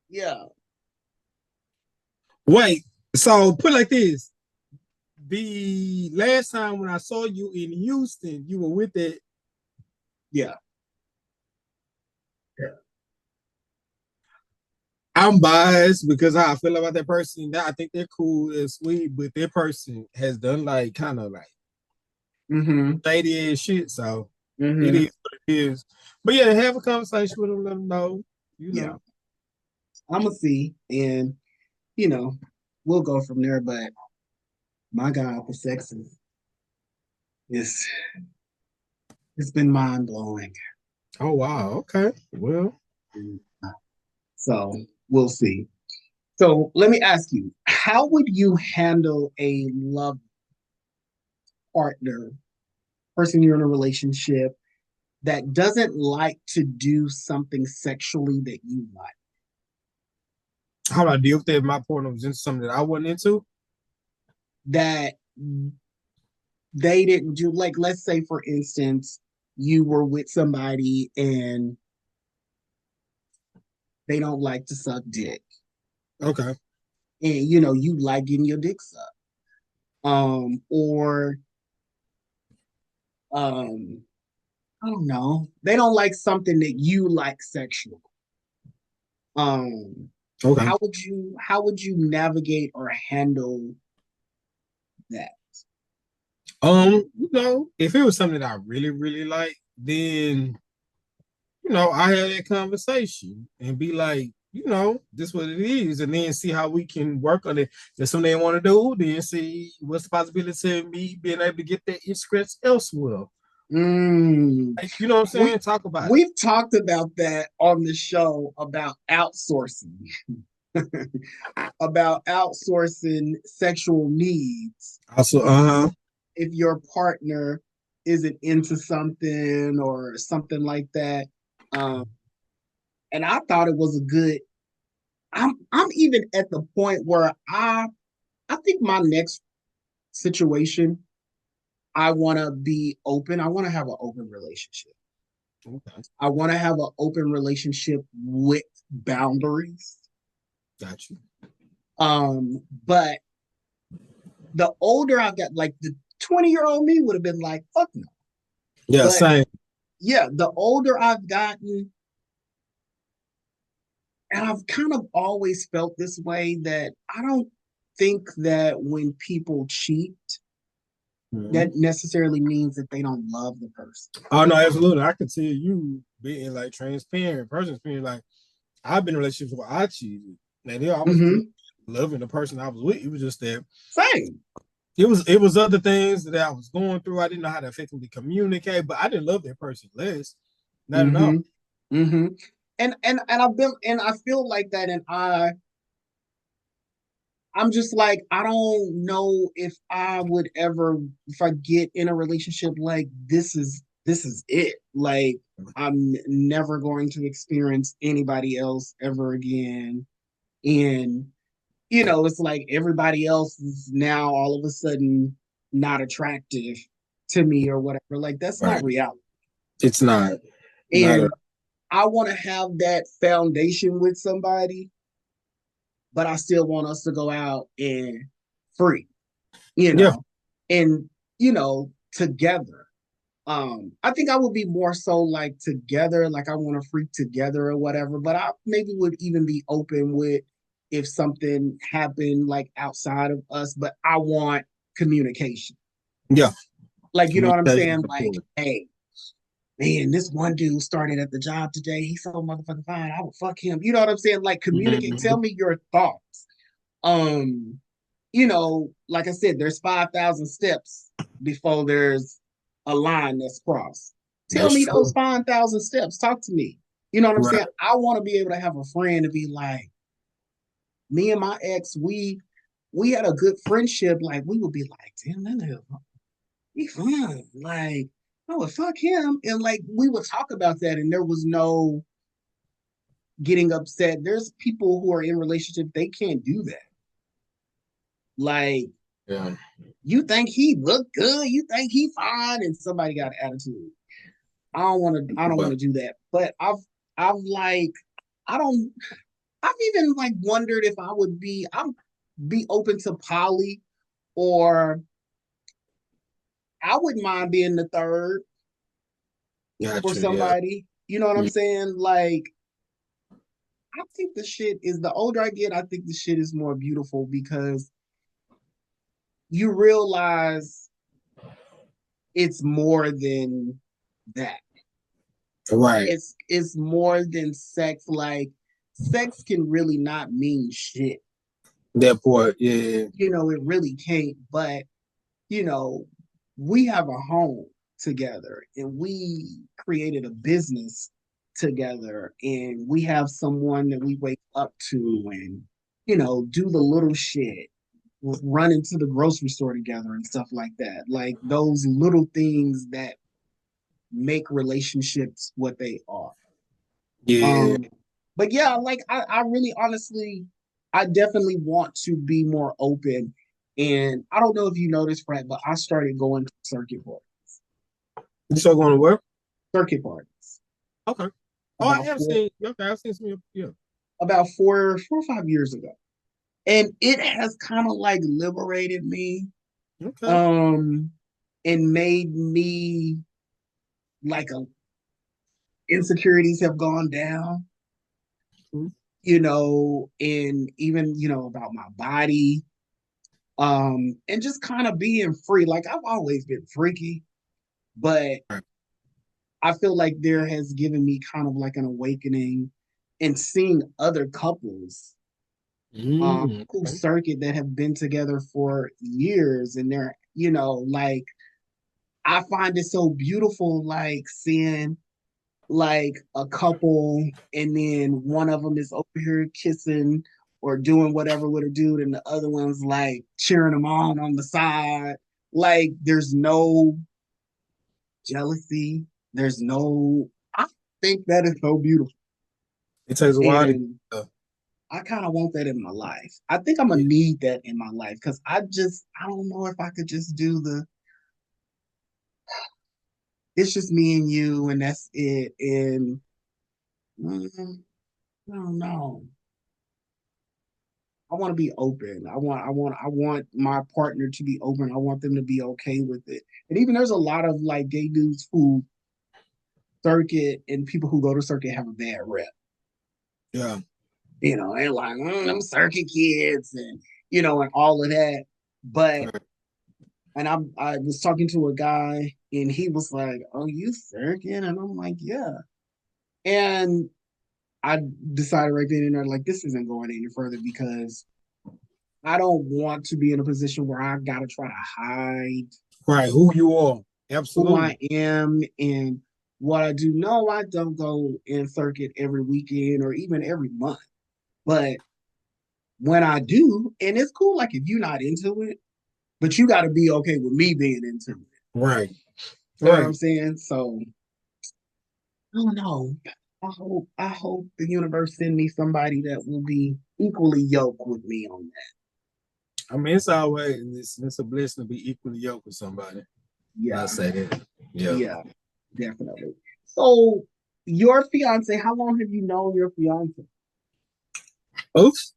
Yeah. Wait. So put it like this: the last time when I saw you in Houston, you were with it. Yeah. I'm biased because how I feel about that person. I think they're cool and sweet, but their person has done like kind of like shady ass shit. So it is what it is. But yeah, have a conversation with them, let them know. You know. Yeah. I'm gonna see, and we'll go from there. But my God, the sex is it's been mind blowing. Oh wow. Okay. Well. So we'll see. So let me ask you, how would you handle a love partner, person you're in a relationship, that doesn't like to do something sexually that you like? How do I deal with that if my partner was into something that I wasn't into? That they didn't do, like, let's say, for instance, you were with somebody and they don't like to suck dick. Okay. And you like getting your dick sucked. Or I don't know. They don't like something that you like sexually. Okay. How would you navigate or handle that? If it was something that I really, really like, then I had that conversation and be like, this what it is, and then see how we can work on it. If something they want to do, then see what's the possibility of me being able to get that itch scratched elsewhere. Like, you know what I'm saying? Talk about We've talked about that on the show about outsourcing. About outsourcing sexual needs. Also, if your partner isn't into something or something like that. And I thought it was a good. I'm even at the point where I think my next situation, I want to be open. I want to have an open relationship. Okay. I want to have an open relationship with boundaries. Got you. But the older I've got, like, the 20-year-old me would have been like, fuck no. Yeah, but, same. Yeah, the older I've gotten, and I've kind of always felt this way, that I don't think that when people cheat, that necessarily means that they don't love the person. Oh no, absolutely. I could see you being like transparent, person being like, I've been in relationships where I cheated. And I was loving the person I was with. It was just that same. It was other things that I was going through. I didn't know how to effectively communicate, but I didn't love that person less. Not at all. And I feel like that, and I'm just like, I don't know if I would ever, if I get in a relationship, like, this is it. Like, I'm never going to experience anybody else ever again. And, it's like everybody else is now all of a sudden not attractive to me or whatever. Like, that's not reality. It's not. And I want to have that foundation with somebody, but I still want us to go out and free, and together. I think I would be more so like together, like I want to freak together or whatever, but I maybe would even be open with if something happened like outside of us, but I want communication. Yeah. Like, you know what I'm saying? Like, hey, man, this one dude started at the job today. He's so motherfucking fine. I would fuck him. You know what I'm saying? Like, communicate. Tell me your thoughts. like I said, there's 5,000 steps before there's a line that's crossed. Tell me those 5,000 steps. Talk to me. You know what I'm saying? I want to be able to have a friend to be like, me and my ex, we had a good friendship. Like, we would be like, damn, that nigga, he fun. Like, oh, well, fuck him. And like, we would talk about that, and there was no getting upset. There's people who are in relationships, they can't do that. Like, you think he look good, you think he fine, and somebody got an attitude. I don't want to do that. But I've like, I've even like wondered if I'd be open to poly, or I wouldn't mind being the third for somebody. You know what I'm saying? Like, I think the older I get, I think the shit is more beautiful, because you realize it's more than that. Right. It's more than sex. Like, sex can really not mean shit. That part, yeah. It really can't. But, we have a home together, and we created a business together, and we have someone that we wake up to, and, do the little shit, run into the grocery store together and stuff like that. Like, those little things that make relationships what they are. Yeah. But yeah, like, I really honestly, I definitely want to be more open. And I don't know if you noticed, Frat, but I started going to circuit parties. You started going to where? Circuit parties. Okay. Oh, I've seen some, yeah. About 4 or 5 years ago. And it has kind of like liberated me. Okay. And made me like insecurities have gone down. And even, about my body. And just kind of being free. Like, I've always been freaky, but I feel like there has given me kind of like an awakening, and seeing other couples who circuit that have been together for years, and they're, like, I find it so beautiful, like, seeing like a couple, and then one of them is over here kissing or doing whatever with a dude, and the other one's like cheering them on the side. Like, there's no jealousy. I think that is so beautiful. It takes a while. I kind of want that in my life. I think I'm gonna need that in my life, because I don't know if I could just do it's just me and you, and that's it. And I don't know. I want to be open. I want my partner to be open. I want them to be okay with it. And even there's a lot of like gay dudes who circuit, and people who go to circuit have a bad rep. Yeah. They're like, them circuit kids, and and all of that. But and I was talking to a guy, and he was like, "Oh, you circuit?" And I'm like, "Yeah." And I decided right then and there, like, this isn't going any further, because I don't want to be in a position where I gotta try to hide who you are. Absolutely. Who I am and what I do. No, I don't go in circuit every weekend or even every month. But when I do, and it's cool, like, if you're not into it, but you gotta be okay with me being into it. Right. You know what I'm saying? So I don't know. I hope the universe send me somebody that will be equally yoked with me on that. I mean, it's always it's a blessing to be equally yoked with somebody. Yeah, I'll say that. Yeah, definitely. So, your fiance, how long have you known your fiance? Oops.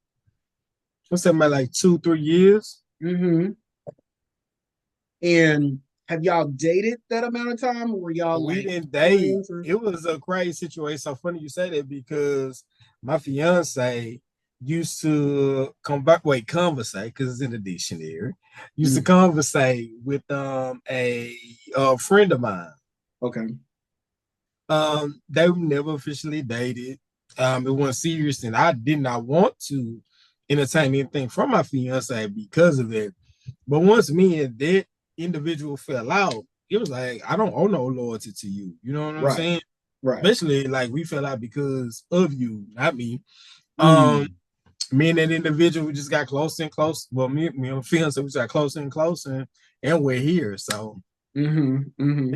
What's that, like 2-3 years? Mm-hmm. And have y'all dated that amount of time, or were y'all we didn't date? It was a crazy situation. So funny you say that, because my fiance used to conversate, because it's in the dictionary. Used to conversate with a friend of mine. Okay. They never officially dated. It wasn't serious, and I did not want to entertain anything from my fiance because of it. But once me and that individual fell out, it was like, I don't owe no loyalty to you. You know what I'm saying? Right. Especially like we fell out because of you, not me. Mm. Me and that individual, we just got closer and closer. Well, me and my fiance, we just got closer and closer, and we're here. So again,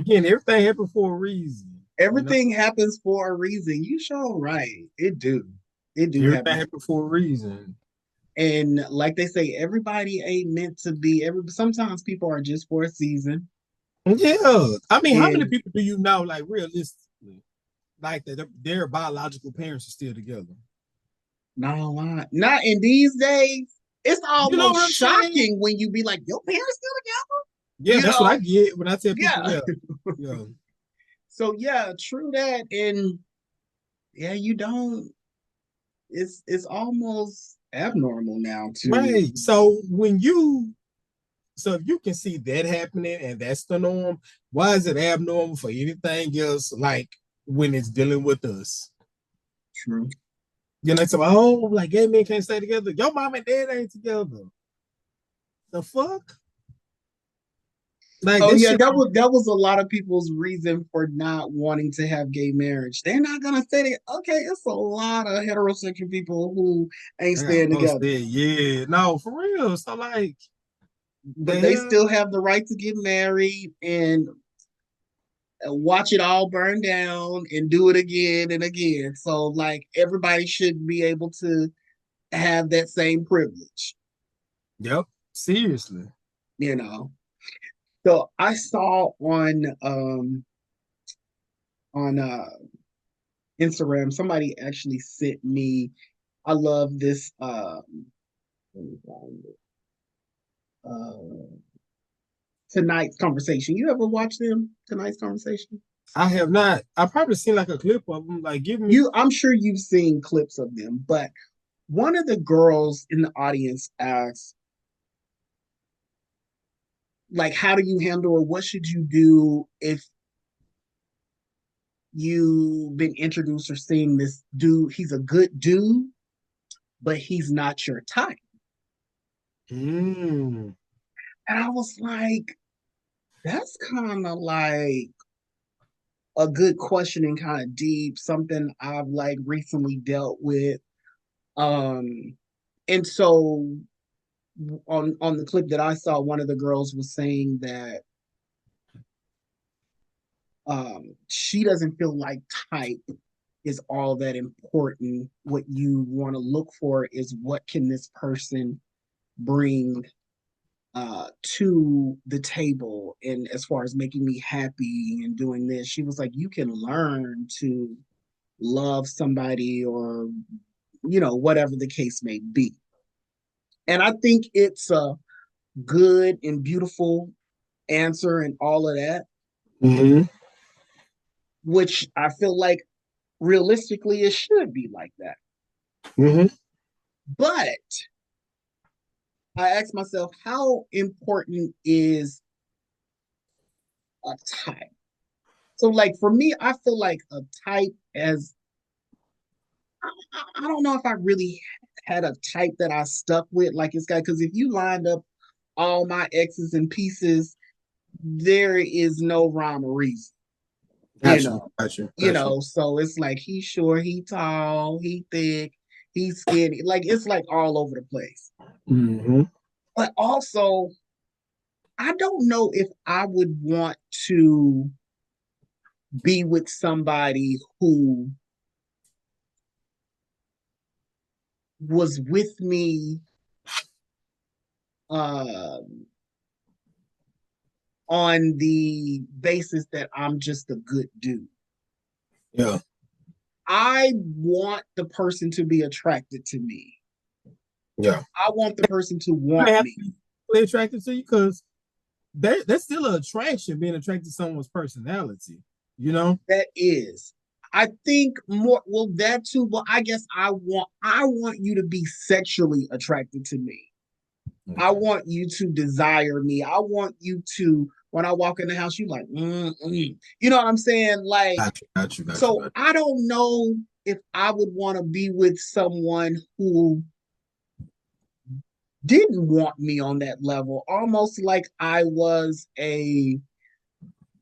everything happened for a reason. Everything happens for a reason. You sure right. It do. Everything happen for a reason. And like they say, everybody ain't meant to be. Sometimes people are just for a season. Yeah, I mean, how many people do you know, like realistically, like that their biological parents are still together? No, not in these days. It's almost shocking when you be like, your parents still together? Yeah, that's what I get when I tell people. Yeah. So yeah, true that. And yeah, you don't. It's almost abnormal now too. Right. So if you can see that happening and that's the norm, why is it abnormal for anything else? Like when it's dealing with us. True. You know, it's about, oh, like gay men can't stay together. Your mom and dad ain't together. The fuck? Like, that was a lot of people's reason for not wanting to have gay marriage. They're not gonna stay together. Okay, it's a lot of heterosexual people who ain't staying together. Yeah, no, for real. So like, but they still have the right to get married and watch it all burn down and do it again and again. So like, everybody should be able to have that same privilege. Yep, seriously. You know. So I saw on Instagram, somebody actually sent me. I love this. Let me find it. Tonight's Conversation. You ever watch them? Tonight's Conversation. I have not. I've probably seen like a clip of them. Like, give me. You. I'm sure you've seen clips of them, but one of the girls in the audience asked, like, how do you handle it? What should you do if you've been introduced or seen this dude? He's a good dude, but he's not your type. And I was like, that's kind of like a good question and kind of deep, something I've like recently dealt with. And so on the clip that I saw, one of the girls was saying that she doesn't feel like type is all that important. What you want to look for is what can this person bring to the table, and as far as making me happy and doing this. She was like, you can learn to love somebody, or whatever the case may be. And I think it's a good and beautiful answer and all of that. Which I feel like realistically it should be like that. But I asked myself, how important is a type? So like for me, I feel like a type as, I don't know if I really had a type that I stuck with, like it's got, because if you lined up all my X's and pieces, there is no rhyme or reason. Gotcha. So it's like he's short, he tall, he thick, he's skinny. Like it's like all over the place. But also, I don't know if I would want to be with somebody who was with me on the basis that I'm just a good dude. Yeah. I want the person to be attracted to me. Yeah. I want the person to want me. Be attracted to you, because that's still an attraction, being attracted to someone's personality, That is. I think more, well, that too, but I guess I want you to be sexually attracted to me. Okay. I want you to desire me. I want you to, when I walk in the house, you like, you know what I'm saying? Like, got you. So I don't know if I would want to be with someone who didn't want me on that level, almost like I was uh,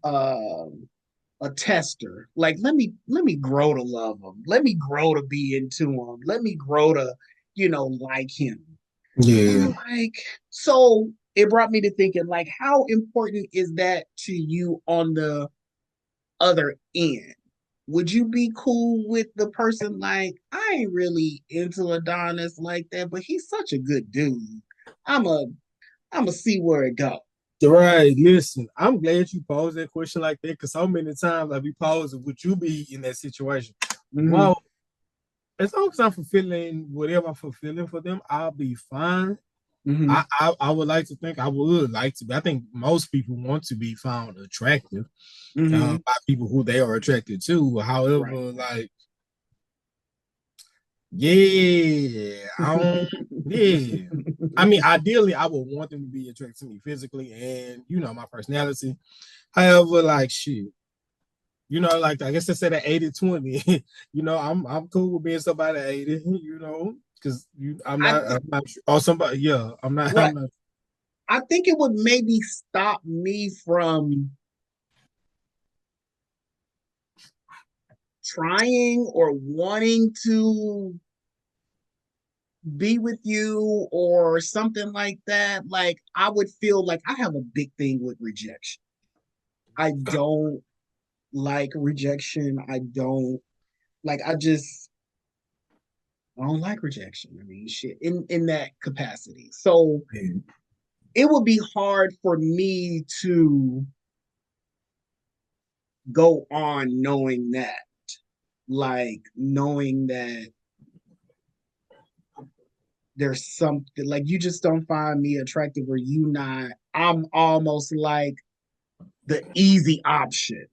a tester. Like, let me grow to love him. Let me grow to be into him. Let me grow to, like him. Yeah. Like, so it brought me to thinking, like, how important is that to you on the other end? Would you be cool with the person like, I ain't really into Adonis like that, but he's such a good dude. I'm a I'm a see where it goes. Right. Listen, I'm glad you posed that question like that because so many times I be posing, would you be in that situation? Mm-hmm. Well, as long as I'm fulfilling whatever I'm fulfilling for them, I'll be fine. Mm-hmm. I would like to think I would like to be. I think most people want to be found attractive by people who they are attracted to. However, like, yeah, yeah. I mean, ideally, I would want them to be attracted to me physically and my personality. However, like shit, like I guess they say that 80-20. I'm cool with being somebody 80. Because I'm not or somebody. Yeah, I'm not. Right. I'm not. I think it would maybe stop me from trying or wanting to be with you or something like that. Like, I would feel like I have a big thing with rejection. I don't like rejection. I don't like, I don't like rejection. I mean, shit, in that capacity. So it would be hard for me to go on knowing that, like, knowing that there's something like you just don't find me attractive or I'm almost like the easy option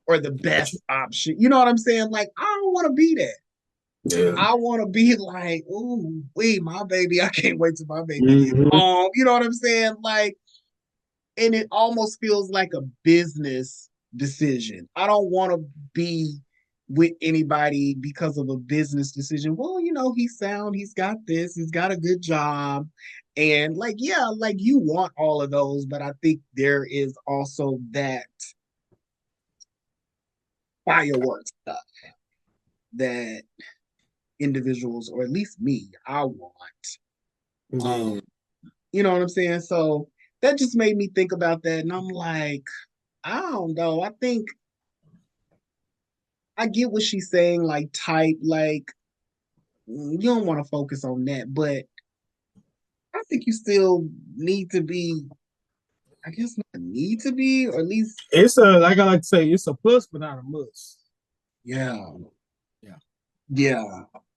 or the best option. You know what I'm saying? Like, I don't want to be that. Yeah. I want to be like, ooh, wait, my baby, I can't wait till my baby get home. You know what I'm saying? Like, and it almost feels like a business decision. I don't want to be with anybody because of a business decision. Well, he's sound, he's got this, he's got a good job. And like, yeah, like you want all of those, but I think there is also that fireworks stuff that individuals, or at least me, I want. You know what I'm saying? So that just made me think about that. And I'm like, I don't know. I think I get what she's saying, like type, like you don't want to focus on that, but I think you still need to be, I guess not need to be, or at least it's like I like to say, it's a plus but not a must. Yeah.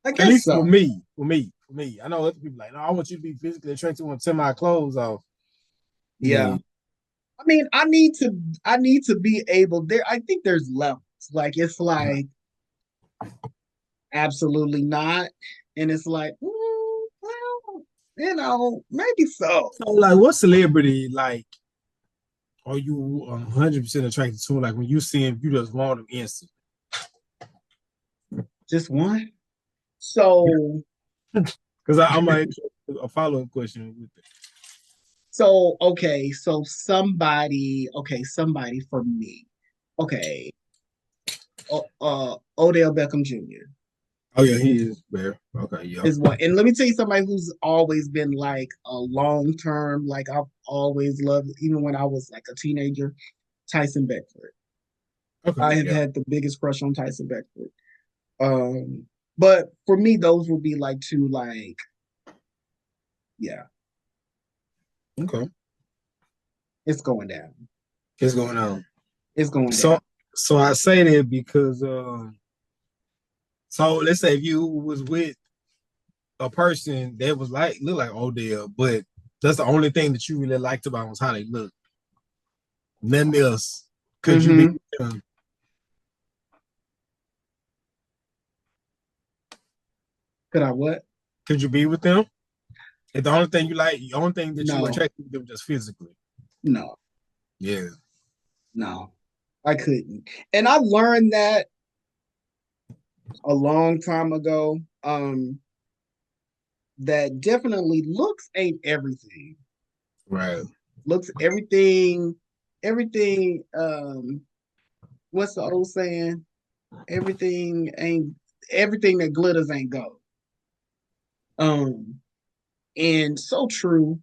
I guess at least so. for me. I know other people like, no, I want you to be physically attracted when I take my clothes off. Yeah. I mean, I need to be able there. I think there's levels. Like, it's like absolutely not. And it's like, well, maybe so. So like, what celebrity like are you 100% attracted to? Like, when you see him, you just want him instantly. Just one. So because I'm like a follow-up question with it. So somebody for me. Okay. Odell Beckham Jr. Oh yeah, he is there. Okay, yeah. Is one. And let me tell you somebody who's always been like a long term, like I've always loved, even when I was like a teenager, Tyson Beckford. Okay, I have had the biggest crush on Tyson Beckford. But for me, those would be like two, like, yeah. Okay. It's going down. It's going on. It's going down. So I say that because so let's say if you was with a person that was look like Odell, but that's the only thing that you really liked about was how they look. Nothing else. Could you be with them? Could I what? Could you be with them? If the only thing the only thing that you were attracted to them just physically. No. Yeah. No, I couldn't. And I learned that a long time ago. that definitely looks ain't everything. Right. Looks everything, what's the old saying? Everything that glitters ain't gold. And so true.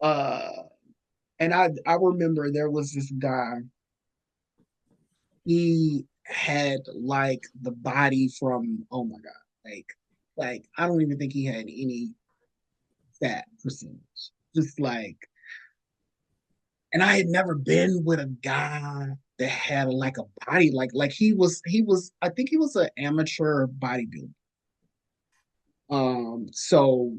And I remember there was this guy. He had like the body from, oh my God, like I don't even think he had any fat percentage. Just like, and I had never been with a guy that had like a body like he was I think he was an amateur bodybuilder. So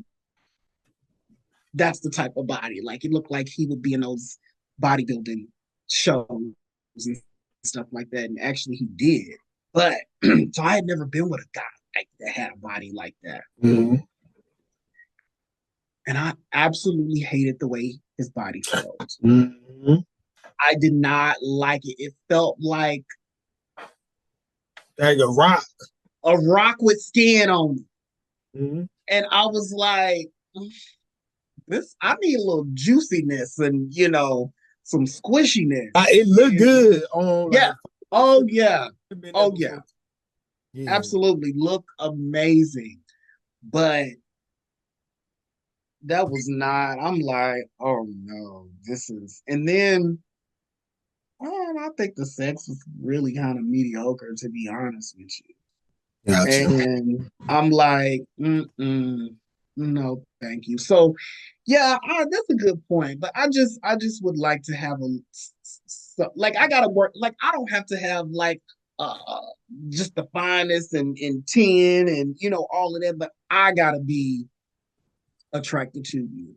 that's the type of body. Like it looked like he would be in those bodybuilding shows and stuff like that. And actually he did. But so I had never been with a guy like that had a body like that. Mm-hmm. And I absolutely hated the way his body felt. Mm-hmm. I did not like it. It felt like a rock. A rock with skin on it. Mm-hmm. And I was like, I need a little juiciness and, some squishiness. It looked good on. Yeah. Like, oh, yeah. Oh, yeah. Absolutely. Look amazing. But that was not, I'm like, oh no, and then, I think the sex was really kind of mediocre, to be honest with you. Gotcha. And I'm like, no, thank you. So, yeah, that's a good point. But I just would like to have I gotta work. Like I don't have to have like just the finest and 10 and all of that. But I gotta be attracted to you.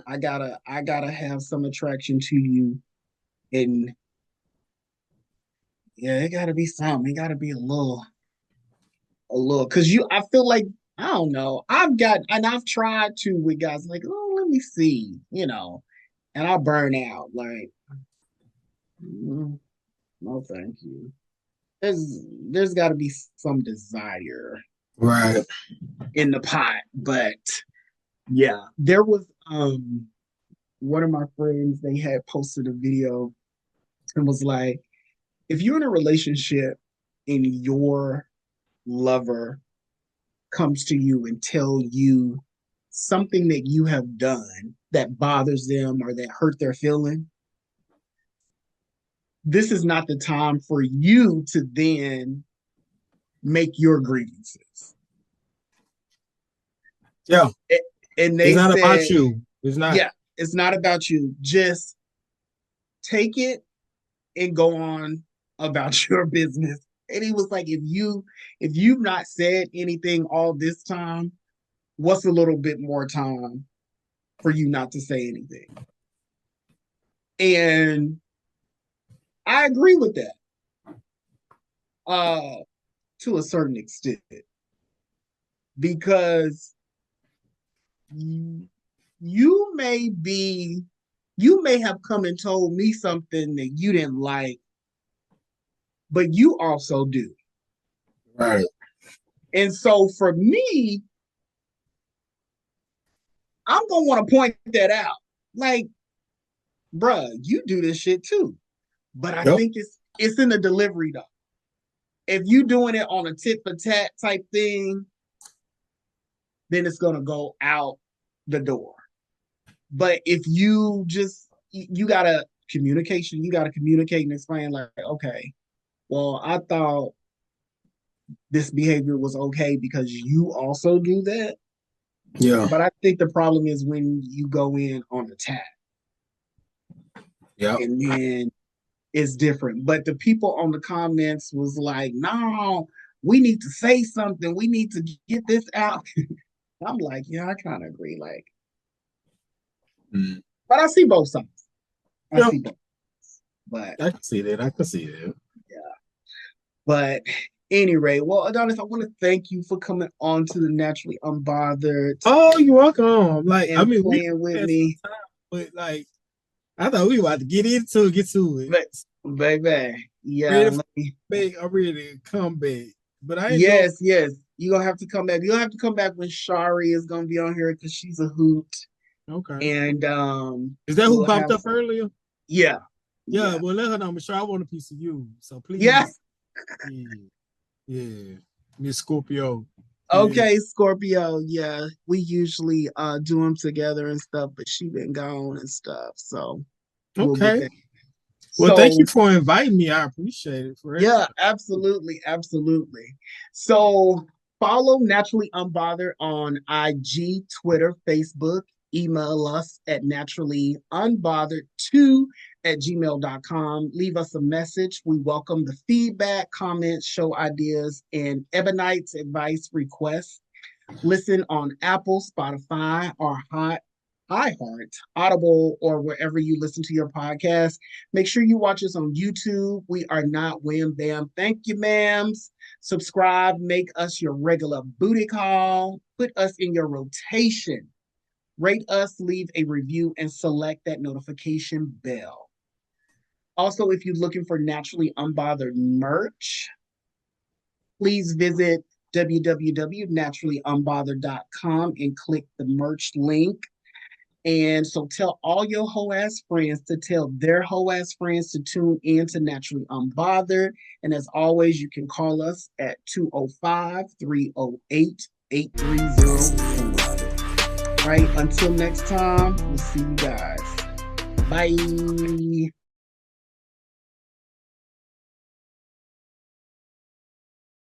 I gotta have some attraction to you, and yeah, it gotta be something. It gotta be a little, because I feel like, I don't know. I've tried to with guys like, oh, let me see, and I burn out. Like, no, thank you. There's got to be some desire, right, in the pot. But yeah, there was one of my friends. They had posted a video and was like, if you're in a relationship and your lover comes to you and tell you something that you have done that bothers them or that hurt their feeling, this is not the time for you to then make your grievances. Yeah. And they it's not said, about you. It's not. Yeah, it's not about you. Just take it and go on about your business. And he was like, if you've not said anything all this time, what's a little bit more time for you not to say anything? And I agree with that, to a certain extent, because you may have come and told me something that you didn't like, but you also do. Right. And so for me, I'm going to want to point that out. Like, bruh, you do this shit too. But I think it's in the delivery though. If you doing it on a tit for tat type thing, then it's going to go out the door. But if you got to communicate and explain like, okay, well, I thought this behavior was okay because you also do that. Yeah. But I think the problem is when you go in on attack. Yeah. And then it's different. But the people on the comments was like, no, we need to say something. We need to get this out. I'm like, yeah, I kind of agree. Like, but I see both sides. I see both. But I can see that. Yeah. But anyway, well, Adonis, I want to thank you for coming on to the Naturally Unbothered. Oh, you're welcome. Like, I mean, playing with me. Time, but like, I thought we were about to get into it. Baby, yeah. I'm ready to come back. But I yes. You're gonna have to come back. You'll have to come back when Shari is gonna be on here because she's a hoot. Okay. And is that who popped up earlier? Yeah. Yeah. Well, let her know, Michelle. I want a piece of you. So please. Yeah. Yeah. Miss Scorpio. Okay, Scorpio. Yeah, we usually do them together and stuff, but she been gone and stuff. So okay. Well, thank you for inviting me. I appreciate it. Yeah, absolutely, absolutely. So follow Naturally Unbothered on IG, Twitter, Facebook. Email us at naturallyunbothered2@gmail.com. Leave us a message. We welcome the feedback, comments, show ideas, and Ebonite's advice requests. Listen on Apple, Spotify, or iHeart, Audible, or wherever you listen to your podcast. Make sure you watch us on YouTube. We are not Wham Bam. Thank you, ma'ams. Subscribe. Make us your regular booty call. Put us in your rotation. Rate us, leave a review, and select that notification bell. Also, if you're looking for Naturally Unbothered merch, please visit www.naturallyunbothered.com and click the merch link. And so tell all your hoe-ass friends to tell their hoe-ass friends to tune in to Naturally Unbothered. And as always, you can call us at 205-308-8304. Right, until next time, we'll see you guys. Bye.